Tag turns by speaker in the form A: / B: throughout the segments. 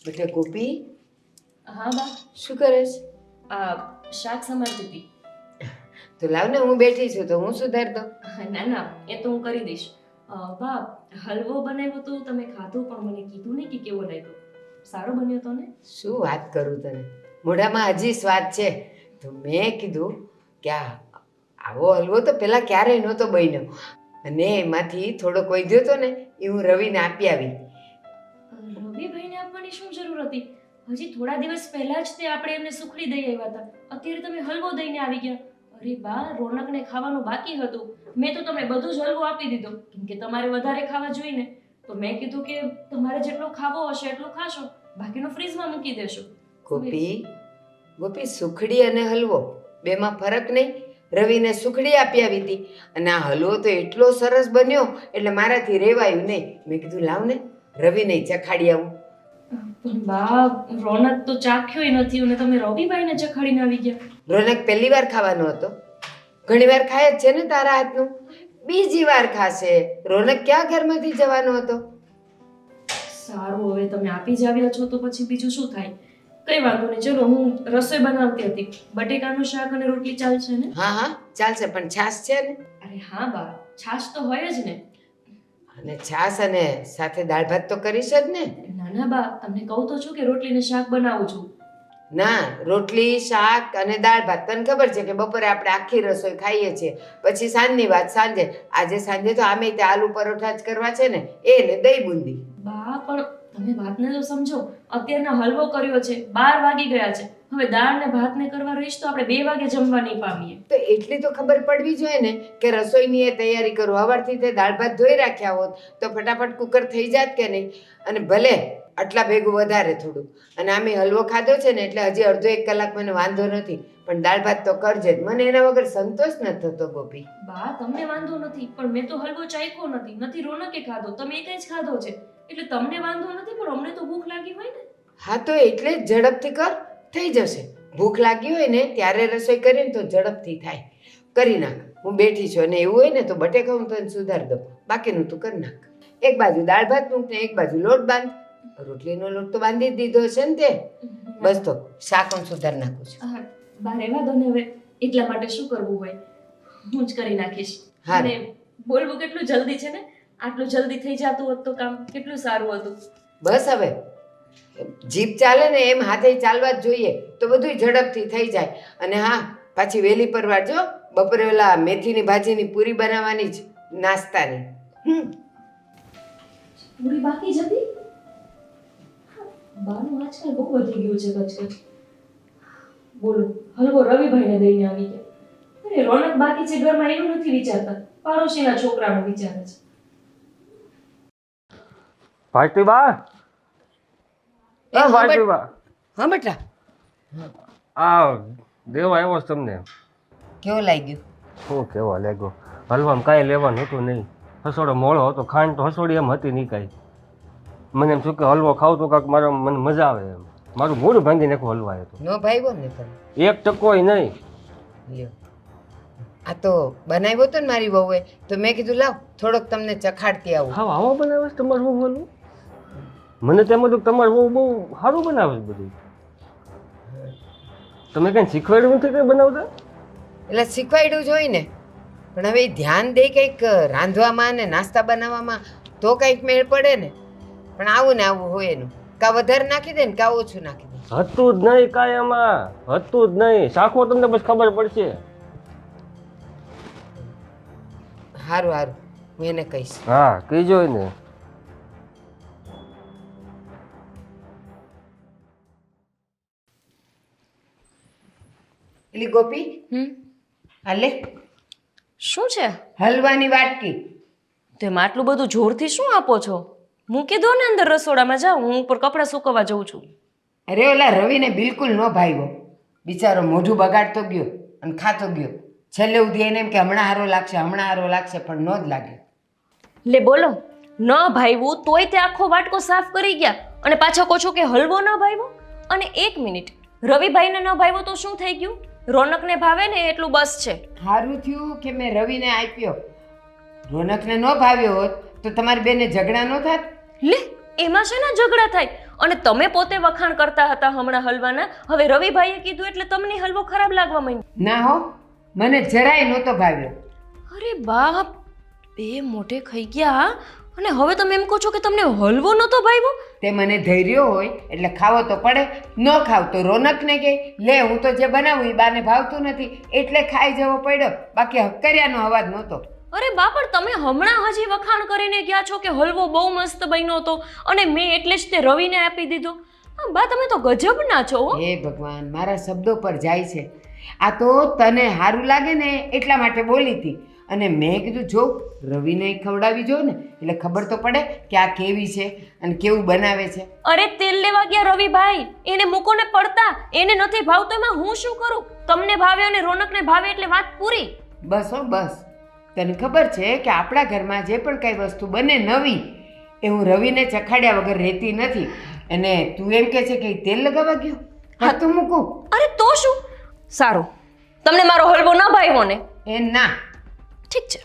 A: બેટા ગોપી,
B: હા બા.
A: શું કરે છે?
B: આ શાક સમારતી હતી.
A: તો લાવ ને, હું બેઠી છું તો હું સુધાર દઉં.
B: ના ના, એ તો હું કરી દઈશ. બા, હલવો બનાવ્યો તો તમે ખાધો પણ મને કીધું નહીં કે કેવો લાગ્યો. સારો બન્યો તો ને?
A: શું વાત કરું તને, મોઢામાં હજી સ્વાદ છે. તો મેં કીધું કે આવો હલવો તો પેલા ક્યારેય નહોતો બન્યો, અને એમાંથી થોડોક વધ્યો તો ને એ હું રવિને આપી આવી.
B: રવિભાઈને આપવાની શું જરૂર હતી? હજી થોડા દિવસ પહેલા જ તે આપણે એમને સુખડી દઈ આવ્યા હતા. અત્યારે તમે હલવો દઈને આવી ગયા. અરે બા, રોનકને ખાવાનું બાકી હતું. મેં તો તમને બધું જ હલવો આપી દીધો, કેમ કે તમારે વધારે ખાવા જોઈએ ને. તો મેં કીધું કે તમારે જેટલો ખાવો હશે એટલું ખાશો, બાકીનું ફ્રીજમાં મૂકી દેશો.
A: ગોપી, ગોપી, સુખડી અને હલવો બેમાં ફરક નહીં. રવિને સુખડી આપી આવી હતી અને આ હલવો તો એટલો સરસ બન્યો એટલે મારાથી રેવાયું નહીં. મેં કીધું લાવ ને, રવિને ચખાડી આવું.
B: પણ બા, રોનક તો ચાખ્યોય નથી અને તમે રવિભાઈને ચખાડીને આવી ગયા.
A: રોનક પહેલી વાર ખાવાનો હતો, ઘણી વાર ખાય જ છે ને તારા હાથનું, બીજી વાર ખાશે. રોનક ક્યાં ઘરમાંથી જવાનો હતો?
B: સારું, હવે તમે આપી જ આવ્યા છો તો પછી બીજું શું થાય. કઈ વાંધો નહીં, ચલો હું રસોઈ બનાવતી હતી. બટેકાનું શાક અને રોટલી ચાલશે ને?
A: હા હા ચાલશે, પણ છાશ છે ને?
B: અરે હા બા, છાશ તો હોય જ ને.
A: અને છાશ અને સાથે દાળ ભાત તો કરીશ જ ને?
B: ના ના બા, તમને કહું તો છું કે રોટલી ને શાક બનાવું છું.
A: ના, રોટલી શાક અને દાળ ભાત. તને ખબર છે કે બપોરે આપણે આખી રસોઈ ખાઈએ છીએ, પછી સાંજની વાત સાંજે. આજે સાંજે તો આમે તે આલુ પરોઠા જ કરવા છે ને, એ ને દહીં બુંદી.
B: બા પણ તમે વાતને તો સમજો. અત્યારના હલવો કર્યો છે, 12 વાગી ગયા છે. હવે દાળ ને ભાત ને કરવા રહીશ તો આપણે 2 વાગે જમવા નહીં પામીએ.
A: તો એટલી તો ખબર પડવી જોઈએ ને કે રસોઈની એ તૈયારી કરું. સવારથી તે દાળ ભાત ધોઈ રાખ્યા હોત તો ફટાફટ કુકર થઈ જાત કે નહીં. અને ભલે આટલા ભેગું વધારે થોડું, અને આમે હલવો ખાધો છે ને એટલે હજી અડધો 1 કલાક મને વાંધો નથી, પણ દાળ ભાત તો કરજે જ. મને એના વગર સંતોષ નથી થતો ગોપી.
B: બા, તમને વાંધો નથી, પણ મેં તો હલવો ચાખ્યો નથી રોનકે ખાધો, તમે એક જ ખાધો છે. એટલે તમને વાંધો નથી, પણ અમને તો ભૂખ લાગી હોય ને.
A: હા તો એટલે જ ઝડપથી કર, થઈ જશે. ભૂખ લાગી હોય ને ત્યારે રસોઈ કરીને તો ઝડપથી થાય. કરી નાખ, હું બેઠી છું. અને એવું હોય ને તો બટેકા હું તને સુધાર દઉં, બાકીનું તું કરી નાખ. એક બાજુ દાળ ભાત મૂક ને એક બાજુ લોટ બાંધ. રોટલીનો લોટ તો બાંધી જ દીધો છે ને તે. બસ તો શાક હું સુધાર નાખું છું.
B: બા રહેવા દો ને હવે, એટલા માટે શું કરવું હોય, હું જ કરી નાખીશ.
A: હા.
B: અને બોલવું કેટલું જલ્દી છે ને, આટલું જલ્દી થઈ જતું હોત તો કામ કેટલું સારું હતું.
A: બસ હવે જીભ ચાલે ને એમ હાથે ચાલવા જ જોઈએ તો બધું ઝડપથી થઈ જાય. અને હા, પાછી વહેલી પરવાર જો, બપોરે ઓલા મેથીની ભાજીની પૂરી બનાવવાની જ, નાસ્તાની.
B: પૂરી બાકી જ હતી. બાનું આજકાલ બહુ વધી ગયું છે કચકચ. બોલો, હલવો રવિભાઈને દઈને આવી ગયા. અરે રોનક બાકી છે ઘરમાં એનું નથી વિચારતા, પાડોશીના છોકરાનું વિચારે છે.
C: ભારતી બા, ભારતી બા,
A: હા બેટા,
C: આ દેવા આવ્યો છે તમને.
A: કેવું લાગ્યું?
C: શું કેવા લાગ્યો? હલવામાં કાંઈ લેવાનું હતું નહીં. હસોડો મોળો હતો, ખાંડ તો હસોડી એમ હતી નહીં કાંઈ. મને એમ શું કે હલવો ખાવ તો કાંક મારો મને મજા આવે એમ. મારું મોઢું ભાંગી નાખો હલવાય તો.
A: નો ભાઈવો ને તમે?
C: 1% નહીં.
A: લ્યો, આ તો બનાવ્યો તો ને મારી વહુએ, તો મેં કીધું લાવ થોડોક તમને ચખાડતી આવું.
C: હા, આવો બનાવે છે તમારું બહુ હલવું? મને તેમ હતું તમારું બહુ બહુ સારું બનાવે છે બધું. તમે કંઈ શીખવાડ્યું નથી કંઈ બનાવતા?
A: એટલે શીખવાડ્યું જ હોય ને, પણ હવે ઈ ધ્યાન દે કંઈક રાંધવામાં ને નાસ્તા બનાવવામાં તો કંઈક મેળ પડે ને. પણ આવું ને આવું હોય એનું, કાં વધારે નાખી દે ને કાં ઓછું નાખી દે.
C: હતું જ નહીં કાંઈ એમાં, હતું જ નહીં. શાખો તમને બસ ખબર પડશે.
A: સારું સારું, હું એને કહીશ.
C: હા, કહીજો ને.
A: એટલે ગોપી, હાલે
B: શું છે
A: હલવાની વાટકી.
B: તેમ આટલું બધું જોરથી શું આપો છો? મૂકી દો ને અંદર રસોડામાં, જાઓ, હું ઉપર કપડાં સુકવવા જઉં છું.
A: અરે ઓલા રવિને બિલકુલ ન ભાવ્યો, બિચારો મોઢું બગાડતો ગયો અને ખાતો ગયો. છેલ્લે ઉધી એને એમ કે હમણાં હારો લાગશે, હમણાં હારો લાગશે, પણ ન જ લાગે.
B: લે બોલો, ન ભાઈવું તોય તે આખો વાટકો સાફ કરી ગયા અને પાછા કહો છો કે હલવો ન ભાઈવો. અને 1 મિનિટ, રવિભાઈને ન ભાઈવો તો શું થઈ ગયું? રોનકને ભાવે ને એટલું બસ છે.
A: સારું થયું કે મેં રવિને આપ્યો. રોનકને ન ભાવ્યો હોત તો તમારી બેને ઝઘડા ન થાત.
B: લે, એમાં છે ને ઝઘડા થાય. અને તમે પોતે વખાણ કરતા હતા હમણાં હલવાના, હવે રવિભાઈએ કીધું એટલે તમને હલવો ખરાબ લાગવા માંડ્યો.
A: ના હો, મને જરાય નહોતો ભાવ્યો.
B: અરે બાપ, બે મોઢે ખાઈ ગયા. અને હવે તમે એમ કહો છો કે તમને હલવો નહોતો ભાવ્યો?
A: તે મને ધૈર્ય હોય એટલે ખાવો તો પડે, ન ખાવ તો રોનકને કહે લે હું તો જે બનાવું એ બાને ભાવતું નથી એટલે ખાઈ જવો પડ્યો, બાકી હક્કરિયાનો અવાજ નહોતો.
B: અરે બા, પણ તમે હમણાં હજી વખાણ કરીને ગયા છો કે હલવો બહુ મસ્ત બન્યો હતો અને મેં એટલે જ તે રવિને આપી દીધો. હા બા, તમે તો ગજબના છો હો.
A: હે ભગવાન, મારા શબ્દો પર જાય છે. આ તો તને સારું લાગે ને એટલા માટે બોલી હતી, અને મેં કીધું જો રવિને ખવડાવી જો ને એટલે ખબર તો પડે કે આ કેવી છે અને કેવું બનાવે છે.
B: અરે તેલ લેવા ગયા રવિભાઈ, એને મૂકો ને પડતા, એને નથી ભાવતો એમાં હું શું કરું? તમને ભાવે અને રોનકને ભાવે એટલે વાત પૂરી.
A: બસ હો બસ, તને ખબર છે કે આપણા ઘરમાં જે પણ કઈ વસ્તુ બને નવી એ હું રવિને ચખાડ્યા વગર રહેતી નથી. અને તું એમ કે છે કે તેલ લગાવવા ગયો? હા તો મૂકું.
B: અરે તો શું? સારું, તમને મારો હલવો ન ભાવ્યો ને?
A: એ ના.
B: ઠીક છે,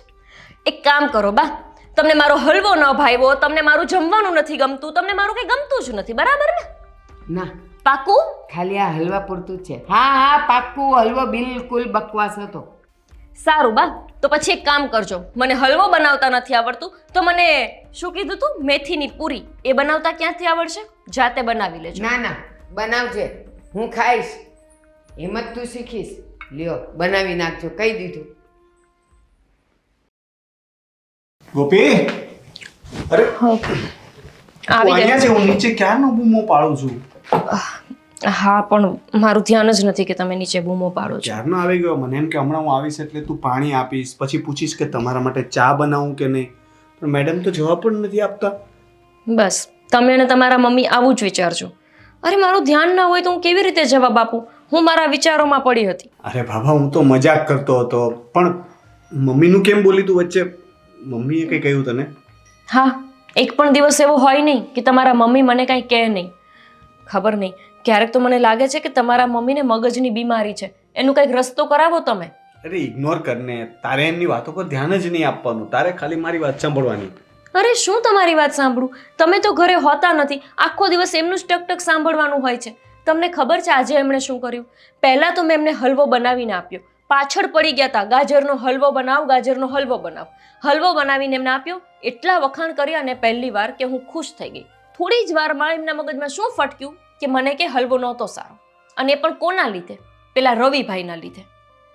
B: એક કામ કરો બા, તમને મારો હલવો ન ભાવ્યો, તમને મારું જમવાનું નથી ગમતું, તમને મારું કંઈ ગમતું જ નથી, બરાબર ને?
A: ના.
B: પાકું?
A: ખાલી આ હલવા પૂરતું જ છે. હા હા પાક્કું, હલવો બિલકુલ બકવાસ હતો.
B: સારું બા, તો પછી એક કામ કરજો, મને હલવો બનાવતા નથી આવડતું તો મને શું કીધું તું, મેથીની પૂરી, એ બનાવતા ક્યાંથી આવડશે? જાતે બનાવી લેજો.
A: ના ના, બનાવજે, હું ખાઈશ. એમ જ તું શીખીશ. લ્યો બનાવી નાખજો, કહી દીધું.
D: ગોપી, અરે
B: આવી
D: અહીંયા છે, હું નીચે ક્યારનો બૂમો પાડું છું.
B: હા, પણ મારું ધ્યાન જ નથી કે તમે નીચે બૂમો પાડો છો.
D: ક્યારનો આવી ગયો. મને એમ કે હમણાં હું આવીશ એટલે તું પાણી આપીશ, પછી પૂછીશ કે તમારા માટે ચા બનાવું કે નહીં, પણ મેડમ તો જવાબ પણ નથી આપતા.
B: બસ તમે અને તમારા મમ્મી આવું જ વિચારજો. અરે મારું ધ્યાન ના હોય તો હું કેવી રીતે જવાબ આપું? હું મારા વિચારોમાં પડી હતી.
D: અરે બાબા, હું તો મજાક કરતો હતો, પણ મમ્મીનું કેમ બોલી તું વચ્ચે? મમ્મીએ કંઈ કહ્યું તને?
B: હા, એક પણ દિવસ એવો હોય નહીં કે તમારા મમ્મી મને કાંઈ કહે નહીં. ખબર નહીં, ક્યારેક તો મને લાગે છે કે તમારા મમ્મીને મગજની બીમારી છે, એનું કંઈક રસ્તો કરાવો તમે.
D: અરે ઇગ્નોર કરને, તારે એમની વાતો પર ધ્યાન જ નહીં આપવાનું, તારે ખાલી મારી વાત સાંભળવાની.
B: અરે શું તમારી વાત સાંભળું? તમે તો ઘરે હોતા નથી, આખો દિવસ એમનું જ ટકટક સાંભળવાનું હોય છે. તમને ખબર છે આજે એમણે શું કર્યું? પહેલાં તો મેં એમને હલવો બનાવીને આપ્યો, પાછળ પડી ગયા હતા, ગાજરનો હલવો બનાવ, ગાજરનો હલવો બનાવ. હલવો બનાવીને એમને આપ્યો, એટલા વખાણ કર્યા અને પહેલી વાર કે હું ખુશ થઈ ગઈ. થોડી જ વારમાં એમના મગજમાં શું ફટક્યું કે મને કે હલવો નહોતો સારો, અને એ પણ કોના લીધે? પેલા રવિભાઈના લીધે.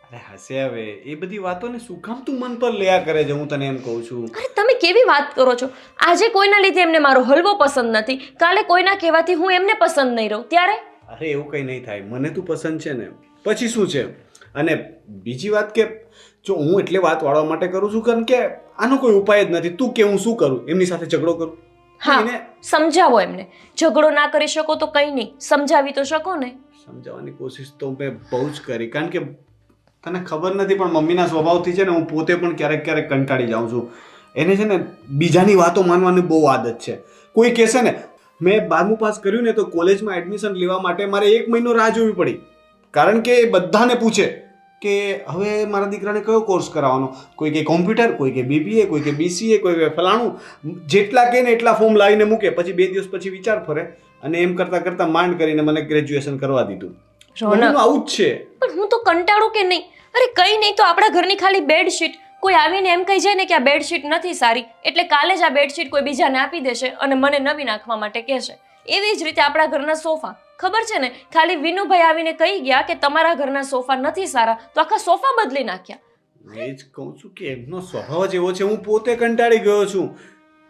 D: અરે હશે હવે, એ બધી વાતોને શું કામ તું મન પર લેયા કરે છે? હું તને એમ કહું છું.
B: અરે તમે કેવી વાત કરો છો? આજે કોઈના લીધે એમને મારો હલવો પસંદ નથી, કાલે કોઈના કહેવાથી હું એમને પસંદ નહીં રહું, ત્યારે?
D: અરે એવું કંઈ નહીં થાય, મને તું પસંદ છે ને, પછી શું છે? અને બીજી વાત કે જો હું એટલે વાત વાળવા માટે કરું છું કારણ કે આનો કોઈ ઉપાય જ નથી. તું કે હું શું કરું? એમની સાથે ઝઘડો કરું?
B: હા, સમજાવો એમને. ઝઘડો ના કરી શકો તો કંઈ નહીં, સમજાવી તો શકો ને.
D: સમજાવવાની કોશિશ તો મેં બહુ જ કરી, કારણ કે તને ખબર નથી પણ મમ્મીના સ્વભાવથી છે ને હું પોતે પણ ક્યારેક ક્યારેક કંટાળી જાઉં છું. એને છે ને બીજાની વાતો માનવાની બહુ આદત છે. કોઈ કહેશે ને મેં 12મું પાસ કર્યું ને તો કોલેજમાં એડમિશન લેવા માટે મારે 1 મહિનો રાહ જોવી પડી, કારણ કે એ બધાને પૂછે કે હવે મારા દીકરાને કયો કોર્સ કરાવવાનો. કોઈ કે કોમ્પ્યુટર, કોઈ કે બીબીએ, કોઈ કે બીસીએ, કોઈ કે ફલાણું. જેટલા કહે ને એટલા ફોર્મ લાવીને મૂકે, પછી 2 દિવસ પછી વિચાર ફરે, અને એમ કરતાં કરતાં માંડ કરીને મને ગ્રેજ્યુએશન કરવા દીધું. આવું જ છે.
B: પણ હું તો કંટાળું કે નહીં? અરે કંઈ નહીં તો આપણા ઘરની ખાલી બેડશીટ, કોઈ આવીને એમ કહી જાય ને કે આ બેડશીટ નથી સારી એટલે કાલે જ આ બેડશીટ કોઈ બીજાને આપી દેશે અને મને નવી નાખવા માટે કહેશે. એવી જ રીતે આપણા ઘરના સોફા, ખબર છે ને, ખાલી વિનુભાઈ આવીને કહી ગયા કે તમારા ઘરના સોફા નથી સારા તો આખા સોફા બદલી નાખ્યા.
D: એ જ કહું છું કે એમનો સ્વભાવ જ એવો છે, હું પોતે કંટાળી ગયો છું.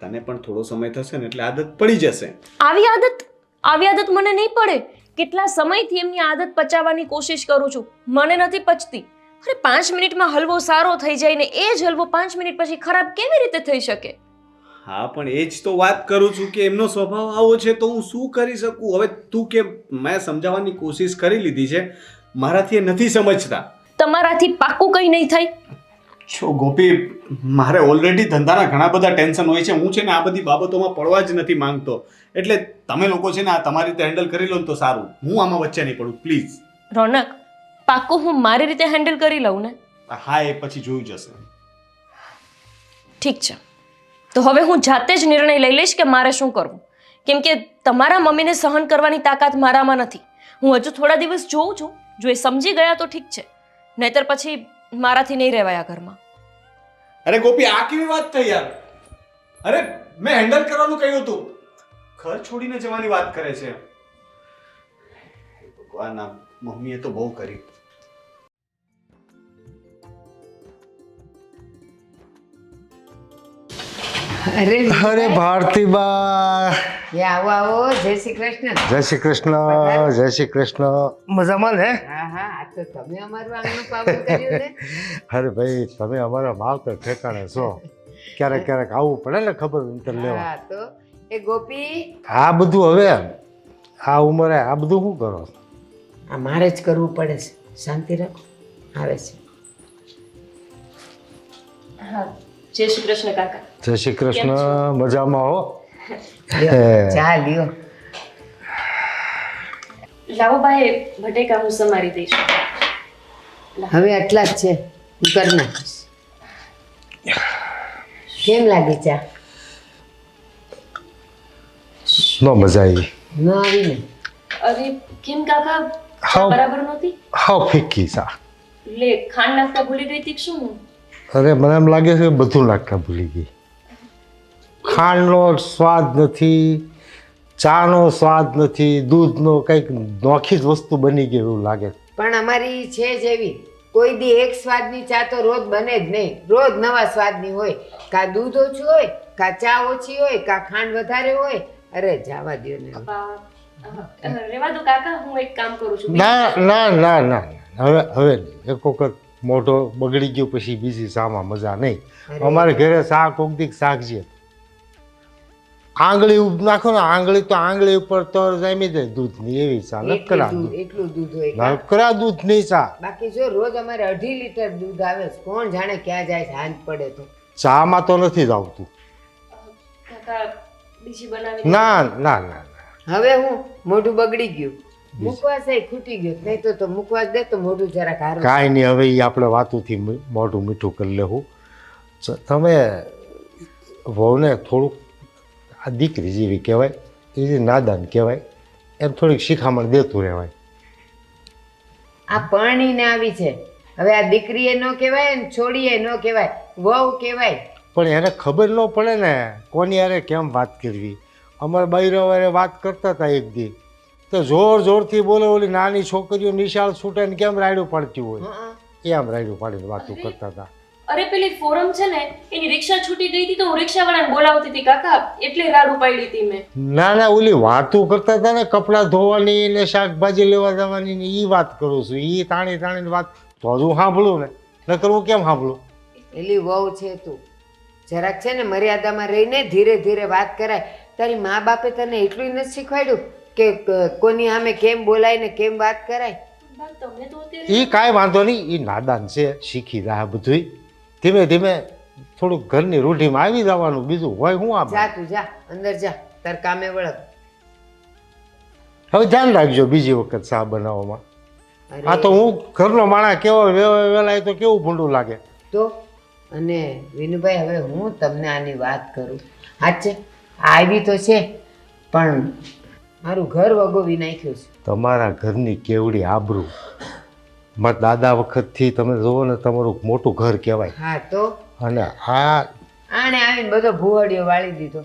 D: તને પણ થોડો સમય થશે ને એટલે આદત પડી જશે.
B: આવી આદત મને નહીં પડે. કેટલા સમયથી એમની આદત પચાવવાની કોશિશ કરું છું, મને નથી પચતી. અરે 5 મિનિટમાં હલવો સારો થઈ જાય ને એ જ હલવો 5 મિનિટ પછી ખરાબ કેવી રીતે થઈ શકે?
D: હા પણ એ જ તો વાત કરું છું કે એમનો સ્વભાવ આવો છે તો હું શું કરી શકું? હવે તું કે મેં સમજાવવાની કોશિશ કરી લીધી છે, મારાથી એ નથી સમજતા.
B: તમારાથી પાક્કું કંઈ નહીં થાય.
D: છો ગોપી, મારે ઓલરેડી ધંધાના ઘણા બધા ટેન્શન હોય છે. હું છે ને આ બધી બાબતોમાં પડવા જ નથી માંગતો, એટલે તમે લોકો છે ને આ તમારી રીતે હેન્ડલ કરી લો ને તો સારું. હું આમાં વચ્ચે નહીં પડું પ્લીઝ.
B: રોનક, પાક્કું હું મારી રીતે હેન્ડલ કરી લઉં ને?
D: હા, એ પછી જોઈ જશે.
B: ઠીક છે, તો હવે હું જાતે જ નિર્ણય લઈ લઈશ કે મારે શું કરવું. કેમ કે તમારા મમ્મીને સહન કરવાની તાકાત મારામાં નથી. હું હજુ થોડા દિવસ જોઉં છું, જો એ સમજી ગયા તો ઠીક છે, નહીતર પછી મારાથી નહીં રહેવાય આ ઘરમાં.
D: અરે ગોપી, આ કેવી વાત થઈ યાર? અરે મેં હેન્ડલ કરવાનું કહ્યું હતું, ઘર છોડીને જવાની વાત કરે છે. ભગવાન, આ મમ્મીએ તો બહુ કરી.
A: અરે
E: ભારતીબા,
A: એ આવો આવો, જય શ્રી કૃષ્ણ.
E: જય શ્રી કૃષ્ણ. જય શ્રી કૃષ્ણ. મજામાં ને?
A: હા હા, આ તો તમે અમારું આંગણું પાવન કર્યું ને.
E: અરે ભાઈ, તમે અમારા માવતર ઠેકાણે છો. ક્યારેક ક્યારેક આવવું પડે ને ખબર અંતર લેવા.
A: હા તો એ ગોપી,
E: આ બધું હવે આ ઉંમરે આ બધું શું કરો?
A: આ મારે જ કરવું પડે છે. શાંતિ રાખો, આવે છે.
B: હા, જય શ્રી કૃષ્ણ કાકા.
E: જય શ્રી કૃષ્ણ. મજામાં હો?
A: લ્યો, ચા લ્યો.
B: લાવો ભાઈ, બટેકા હું સમારી દઈશ.
A: હવે આટલા જ છે, હું કરી નાખીશ. કેમ લાગી ચા?
E: નો મજા આવી?
A: ન આવી ને?
B: અરે કેમ કાકા,
E: હાવ.
B: બરાબર નહોતી?
E: હાવ ફીકી ચા.
B: લે, ખાંડ નાખતા ભૂલી ગઈ હતી કે શું?
E: અરે મને એમ લાગે છે કે બધું નાખતા ભૂલી ગઈ. ખાંડનો સ્વાદ નથી, ચાનો સ્વાદ નથી, દૂધનો કંઈક નોખી જ વસ્તુ બની ગઈ એવું લાગે.
A: પણ અમારી છે જ એવી, કોઈ દી એક સ્વાદની ચા તો રોજ બને જ નહીં. રોજ નવા સ્વાદની હોય. કા દૂધ ઓછું હોય, કા ચા ઓછી હોય, કા ખાંડ વધારે હોય. અરે જાવા દ્યો ને.
B: રેવા દો કાકા, હું એક કામ કરું છું.
E: ના ના ના ના, હવે હવે નહીં. એક વખત મોઢો બગડી ગયો પછી બીજી ચામાં મજા નહીં.
A: અરે.
E: અમારે ઘરે શાક કોકદીક શાક છે, આંગળી નાખો ને આંગળી તો આંગળી ઉપર તર જામી જાય દૂધની એવી ચા. નકરા
A: એટલું દૂધ હોય કા?
E: નકરા દૂધની ચા.
A: બાકી જો રોજ અમારે 2.5 લીટર દૂધ આવે છે. કોણ જાણે ક્યાં જાય છે, હાંજ પડે તો.
E: ચામાં તો નથી જ આવતું.
B: કાકા બીજી બનાવી
E: ના ના ના ના.
A: હવે હું મોઢું બગડી ગયું, મુકવાસ એ ખૂટી ગયો. નહીં તો મુકવાસ દે તો મોઢું જરાક હારું.
E: કાંઈ નહીં, હવે એ આપણે વાતુથી મોઢું મીઠું કરી લેવું. તમે વહુને થોડુંક, આ દીકરી જેવી કહેવાય, એ નાદાન કહેવાય, એમ થોડીક શિખામણ દેતું રહેવાય.
A: આ પરણીને આવી છે, હવે આ દીકરીએ ન કહેવાય ને છોડીએ ન કહેવાય, વહુ કહેવાય.
E: પણ એને ખબર ન પડે ને કોની હારે કેમ વાત કરવી. અમારા બૈરવારે વાત કરતા હતા એક દી, તો જોર જોરથી બોલે, ઓલી નાની છોકરીઓ નિશાળ છૂટે ને કેમ રાયડું પાડતી હોય એમ રાયડું પાડીને વાતો કરતા હતા.
B: અરે પેલી ફોરમ છે ને, એની રિક્ષા છૂટી ગઈ હતી તો હું રિક્ષાવાળાને બોલાવતી હતી કાકા, એટલે રાડ ઉપાડી હતી મેં.
E: ના ના, ઓલી વાતો કરતા હતા ને કપડાં ધોવાની ને શાકભાજી લેવા જવાની ને એ વાત કરું છું. એ તાણી તાણીની વાત તો હજુ સાંભળું ને, નકર હું કેમ સાંભળું?
A: એલી વહુ છે તું, જરાક છે ને મર્યાદામાં રહીને ધીરે ધીરે વાત કરાય. તારી મા બાપે તને એટલું નથી શીખવાડ્યું કે કોની સામે કેમ બોલાય ને કેમ વાત કરાય?
B: બા, તમે તો અત્યારે
E: એ કાંઈ વાંધો નહીં, એ નાદાન છે, શીખી રહ્યા બધું. ધીમે ધીમે થોડુંક ઘરની રૂઢીમાં આવી જવાનું, બીજું હોય હું આ.
A: જા તું જા, અંદર જા, તાર કામે વળગ.
E: હવે ધ્યાન રાખજો બીજી વખત ચા બનાવવામાં.
A: અરે,
E: આ તો હું ઘરનો માણસ કેવો વેલાય તો કેવું ભૂંડું લાગે.
A: તો અને વિનુભાઈ, હવે હું તમને આની વાત કરું. સાચે આવી તો છે, પણ મારું ઘર વગોવી નાખ્યું છે.
E: તમારા ઘરની કેવડી આબરૂ. મારા દાદા વખતથી તમે જુઓ ને, તમારું મોટું ઘર કહેવાય.
A: હા તો
E: અને
A: આણે આવીને બધો ભૂહડિયો વાળી દીધો.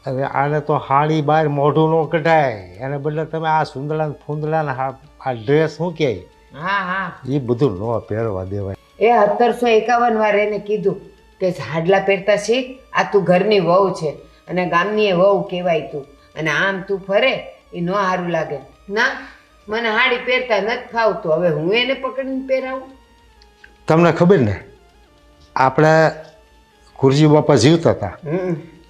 E: હવે આને તો હાડી બહાર મોઢું ન કઢાય, એને બદલે તમે આ સુંદડા ફૂંદડા આ ડ્રેસ શું કહે
A: હા હા,
E: એ બધું ન પહેરવા દેવાય.
A: એ 1751 વાર એને કીધું કે હાડલા પહેરતા શીખ, આ તું ઘરની વહુ છે અને ગામની વહુ કહેવાય તું, અને આમ તું ફરે એ ન સારું લાગે. ના, મને હાડી પહેરતા નથી ફાવતું, હવે હું એને પકડીને પહેરાવું?
E: તમને ખબર ને, આપણે ખુરજી બાપા જીવતા હતા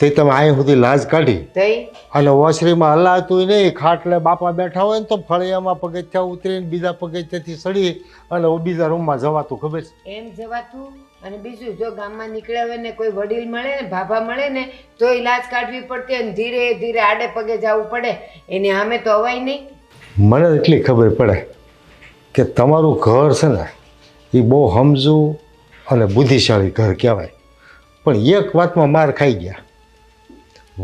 E: તે તમે અહીં સુધી લાજ કાઢી
A: તઈ
E: અને ઓસરીમાં હલાતું નહીં. ખાટલે બાપા બેઠા હોય ને તો ફળિયામાં પગથિયા ઉતરીને બીજા પગથિયાથી સડી અને બીજા રૂમમાં જવાતું, ખબર છે?
A: એમ જવાતું. અને બીજું, જો ગામમાં નીકળ્યા હોય ને કોઈ વડીલ મળે ને, ભાભા મળે ને, તો ઇલાજ કાઢવી પડતી અને ધીરે ધીરે આડે પગે જવું પડે. એની સામે તો અવાય નહીં.
E: મને એટલી ખબર પડે કે તમારું ઘર છે ને એ બહુ સમજુ અને બુદ્ધિશાળી ઘર કહેવાય. પણ એક વાતમાં માર ખાઈ ગયા,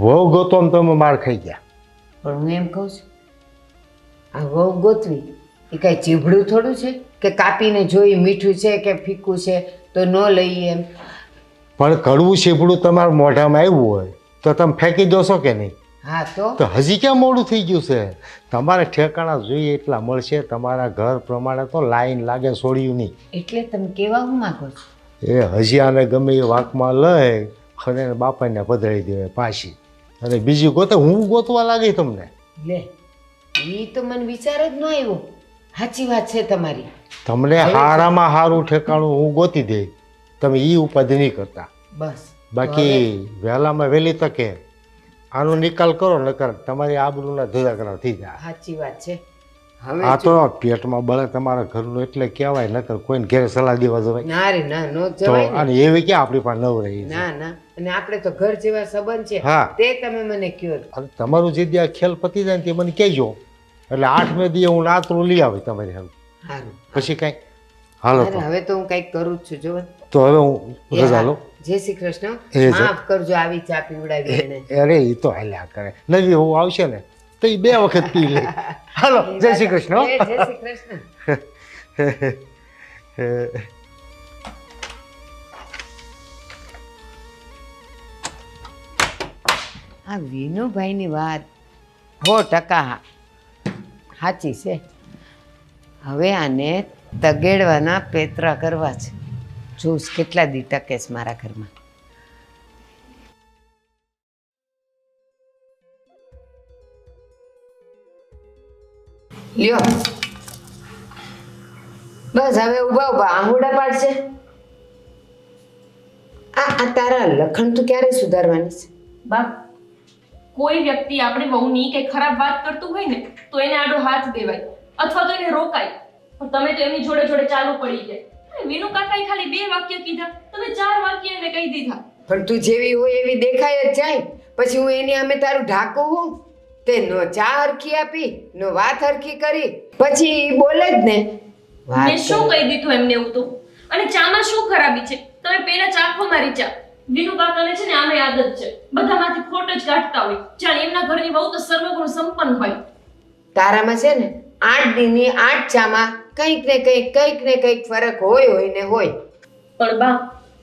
E: વહુ ગોતો ને તમે માર ખાઈ ગયા.
A: પણ હું એમ કહું છું આ વહુ ગોતવી એ કાંઈ ચીભડું થોડું છે કે કાપીને જોઈ મીઠું છે કે ફીકું છે તો ન લઈએ એમ.
E: પણ કડવું શીપડું તમારા મોઢામાં આવ્યું હોય તો તમે ફેંકી દો છો કે નહીં?
A: હા
E: તો હજી ક્યાં મોડું થઈ ગયું છે? તમારે ઠેકાણા જોઈએ એટલા મળશે. તમારા ઘર પ્રમાણે તો લાઈન લાગે છોડ્યું નહીં.
A: એટલે તમે કેવા હું માગો છો?
E: એ હજી આને ગમે એ વાંકમાં લઈ અને બાપાને પધરાઈ દેવાય પાછી, અને બીજી ગોતે હું ગોતવા લાગી તમને.
A: લે એ તો મને વિચાર જ ન આવ્યો. સાચી વાત છે તમારી.
E: તમને હારામાં હારું ઠેકાણું હું ગોતી દે, તમે એ ઉપાધિ નહીં કરતા.
A: બસ
E: બાકી વહેલામાં વહેલી તકે આનો નિકાલ કરો, નકર તમારી આબરૂના ધુધાકરા થઈ જાય.
A: સાચી વાત છે. હવે
E: આ તો પેટમાં બળે તમારા ઘરનું એટલે કહેવાય, નકર કોઈને ઘેર સલાહ દેવા જવાય
A: ના રે ના નો
E: તો.
A: જવાય ને.
E: અને એવી ક્યાં આપણી પાસે નવ રહી છે?
A: ના ના, અને આપણે તો ઘર જેવા સંબંધ છે.
E: હા.
A: તે તમે મને કયો.
E: અને તમારું જે દી આ ખેલ પતી જાય ને તે મને કહેજો, એટલે 8મે દી હું નાતરું લઈ આવી તમારી સામે.
A: સારું.
E: પછી કાંઈ હાલો
A: અરે
E: તો.
A: હવે તો હું કંઈક કરું જ છું જો.
E: તો હવે હું રજા લઉં.
A: જય શ્રી કૃષ્ણ.
E: એ જ.
A: માફ કરજો આવી ચા પીવડાવી એને.
E: અરે એ તો હાલ્યા કરે, નવી હું આવશે ને તો એ 2 વખત પી લે. હાલો, જય શ્રી કૃષ્ણ.
A: એ જય શ્રી કૃષ્ણ. આ વિનુભાઈની વાત 100% સાચી છે. હવે આને તગેડવાના પેતરા કરવા છે. જોશ કેટલા દી ટકે છે મારા ઘરમાં. લ્યો બસ હવે ઉભા ઉભા આંગુડા પાડશે. આ તારા લખણ તો ક્યારે સુધારવાની છે?
B: બા, કોઈ વ્યક્તિ આપણી વહુની કે ખરાબ વાત કરતું હોય ને તો એને આડો હાથ દેવાય અથવા તો એને રોકાય, પણ તમે તો એમની જોડે જોડે ચાલુ પડી જાય. અને વિનુ કાકાએ ખાલી 2 વાક્ય કીધા, તમે 4 વાક્ય એને કહી દીધા.
A: પણ તું જેવી હોય એવી દેખાય જ જાય. પછી હું એની સામે તારું ઢાંકું હું? તે નો ચા હરખી આપી, નો વાત હરખી કરી, પછી ઈ બોલે જ ને.
B: મેં શું કહી દીધું એમને એવું તો? અને ચામાં શું ખરાબી છે? તમે પેલા ચાખો મારી ચા. વિનુ કાકાને છે ને આમે આદત છે બધામાંથી ખોટ જ કાઢતા હોય, જાણે એમના ઘરની વહુ તો સર્વગુણ સંપન્ન હોય.
A: તારામાં છે ને 8 દીની 8 ચામાં કંઈક ને કંઈક ફરક હોય ને હોય.
B: પણ બા,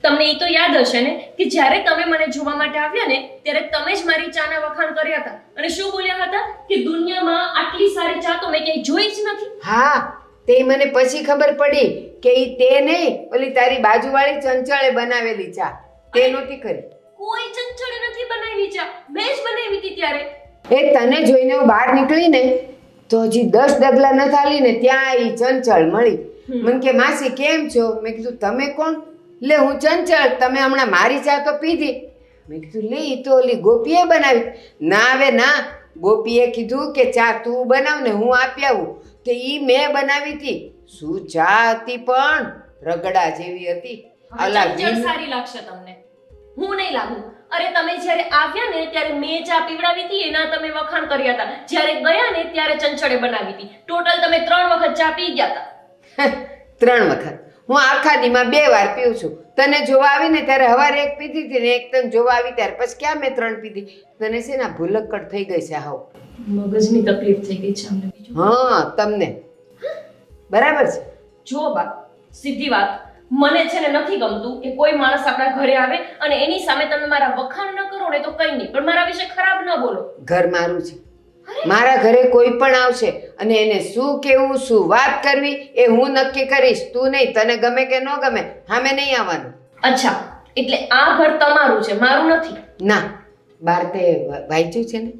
B: તમને એ તો યાદ હશે ને કે જ્યારે તમે મને જોવા માટે આવ્યા ને ત્યારે તમે જ મારી ચાના વખાણ કર્યા હતા અને શું બોલ્યા હતા કે દુનિયામાં આટલી સારી ચા તો મેં ક્યાંય જોઈ જ નથી.
A: હા, તે મને પછી ખબર પડી કે ઈ તે નહીં, ઓલી તારી બાજુવાળી ચંચળે બનાવેલી ચા તે નહોતી કરી.
B: કોઈ ચંચળે નથી બનાવી ચા, મેં જ બનાવી હતી ત્યારે.
A: એ તને જોઈને હું બહાર નીકળી ને તો હજી 10 ડગલા ન થાલી ને ત્યાં ઈ ચંચળ મળી. મને કે માસી કેમ છો? મેં કીધું તમે કોણ? લે હું ચંચળ, તમે હમણાં મારી ચા તો પીધી. મેં કીધું લે ઈ તો ઓલી ગોપીએ બનાવી. ના હવે ના, ગોપીએ કીધું કે ચા તું બનાવ ને હું આપી આવું. કે ઈ મેં બનાવી હતી. શું ચા હતી પણ રગડા જેવી હતી. અલા
B: ચંચળ સારી લાગશે તમને, હું નહીં લાગુ. અરે તમે જ્યારે આવ્યા ને ત્યારે મેં ચા પીવડાવી હતી એના તમે વખાણ કર્યા હતા, જ્યારે ગયા ને ત્યારે ચંચળે બનાવી હતી. ટોટલ તમે 3 વખત ચા પી ગયા હતા.
A: 3 વખત? હું આખા દીમાં 2 વાર પીઉં છું. તને જોવા આવી ને ત્યારે સવારે 1 પીધી હતી ને 1 તને જોવા આવી ત્યારે. પછી ક્યાં મેં 3 પીધી? તને છે ને ભૂલક્કડ થઈ ગઈ છે. હાવ
B: મગજની તકલીફ થઈ ગઈ છે અમને. બીજું
A: હા તમને બરાબર છે.
B: જો બા, સીધી વાત, મને છે ને નથી ગમતું કે કોઈ માણસ આપણા ઘરે આવે અને એની સામે તમે મારા વખાણ ન કરો ને તો કંઈ નહીં, પણ મારા વિશે ખરાબ ન બોલો.
A: ઘર મારું છે. મારા ઘરે કોઈ પણ આવશે અને એને શું કહેવું, શું વાત કરવી એ હું નક્કી કરીશ. તું નહીં. તને ગમે કે ન ગમે સામે નહીં આવવાનું.
B: અચ્છા, એટલે આ ઘર તમારું છે, મારું નથી?
A: ના, બાર તે વાંચ્યું છે ને,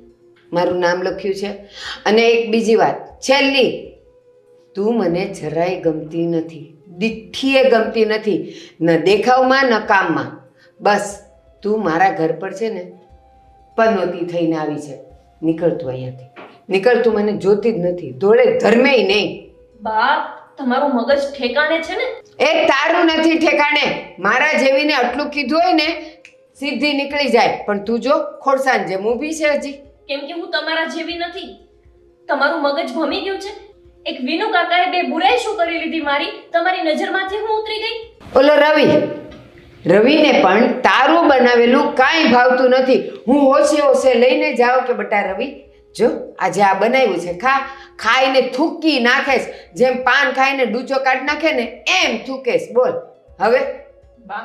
A: મારું નામ લખ્યું છે. અને એક બીજી વાત, છેલ્લી, તું મને જરાય ગમતી નથી, દીઠીએ ગમતી નથી, ન દેખાવમાં ન કામમાં. બસ તું મારા ઘર પર છે ને પનોતી થઈને આવી છે. નીકળતું અહીંયાથી, નીકળતું. મને જોતી જ નથી, ધોળે ધર્મેય નહીં.
B: બા, તમારું મગજ ઠેકાણે છે ને?
A: એ તારું નથી ઠેકાણે. મારા જેવીને આટલું કીધું હોય ને સીધી નીકળી જાય. પણ તું જો ખોડસાન જેમ ઊભી છે હજી.
B: કેમ કે હું તમારા જેવી નથી. તમારું મગજ ભમી ગયું છે. એક વિનુ કાકાએ 2 બુરાઈ શું કરી લીધી મારી, તમારી નજરમાંથી હું ઉતરી ગઈ.
A: ઓલો રવિને પણ તારું બનાવેલું કાંઈ ભાવતું નથી. હું હોશે લઈને જાઉં કે બટા રવિ જો આજે આ બનાવ્યું છે, ખાઈને થૂકી નાખેશ, જેમ પાન ખાઈને ડૂચો કાઢી નાખે ને એમ થૂકેશ. બોલ હવે.
B: બા,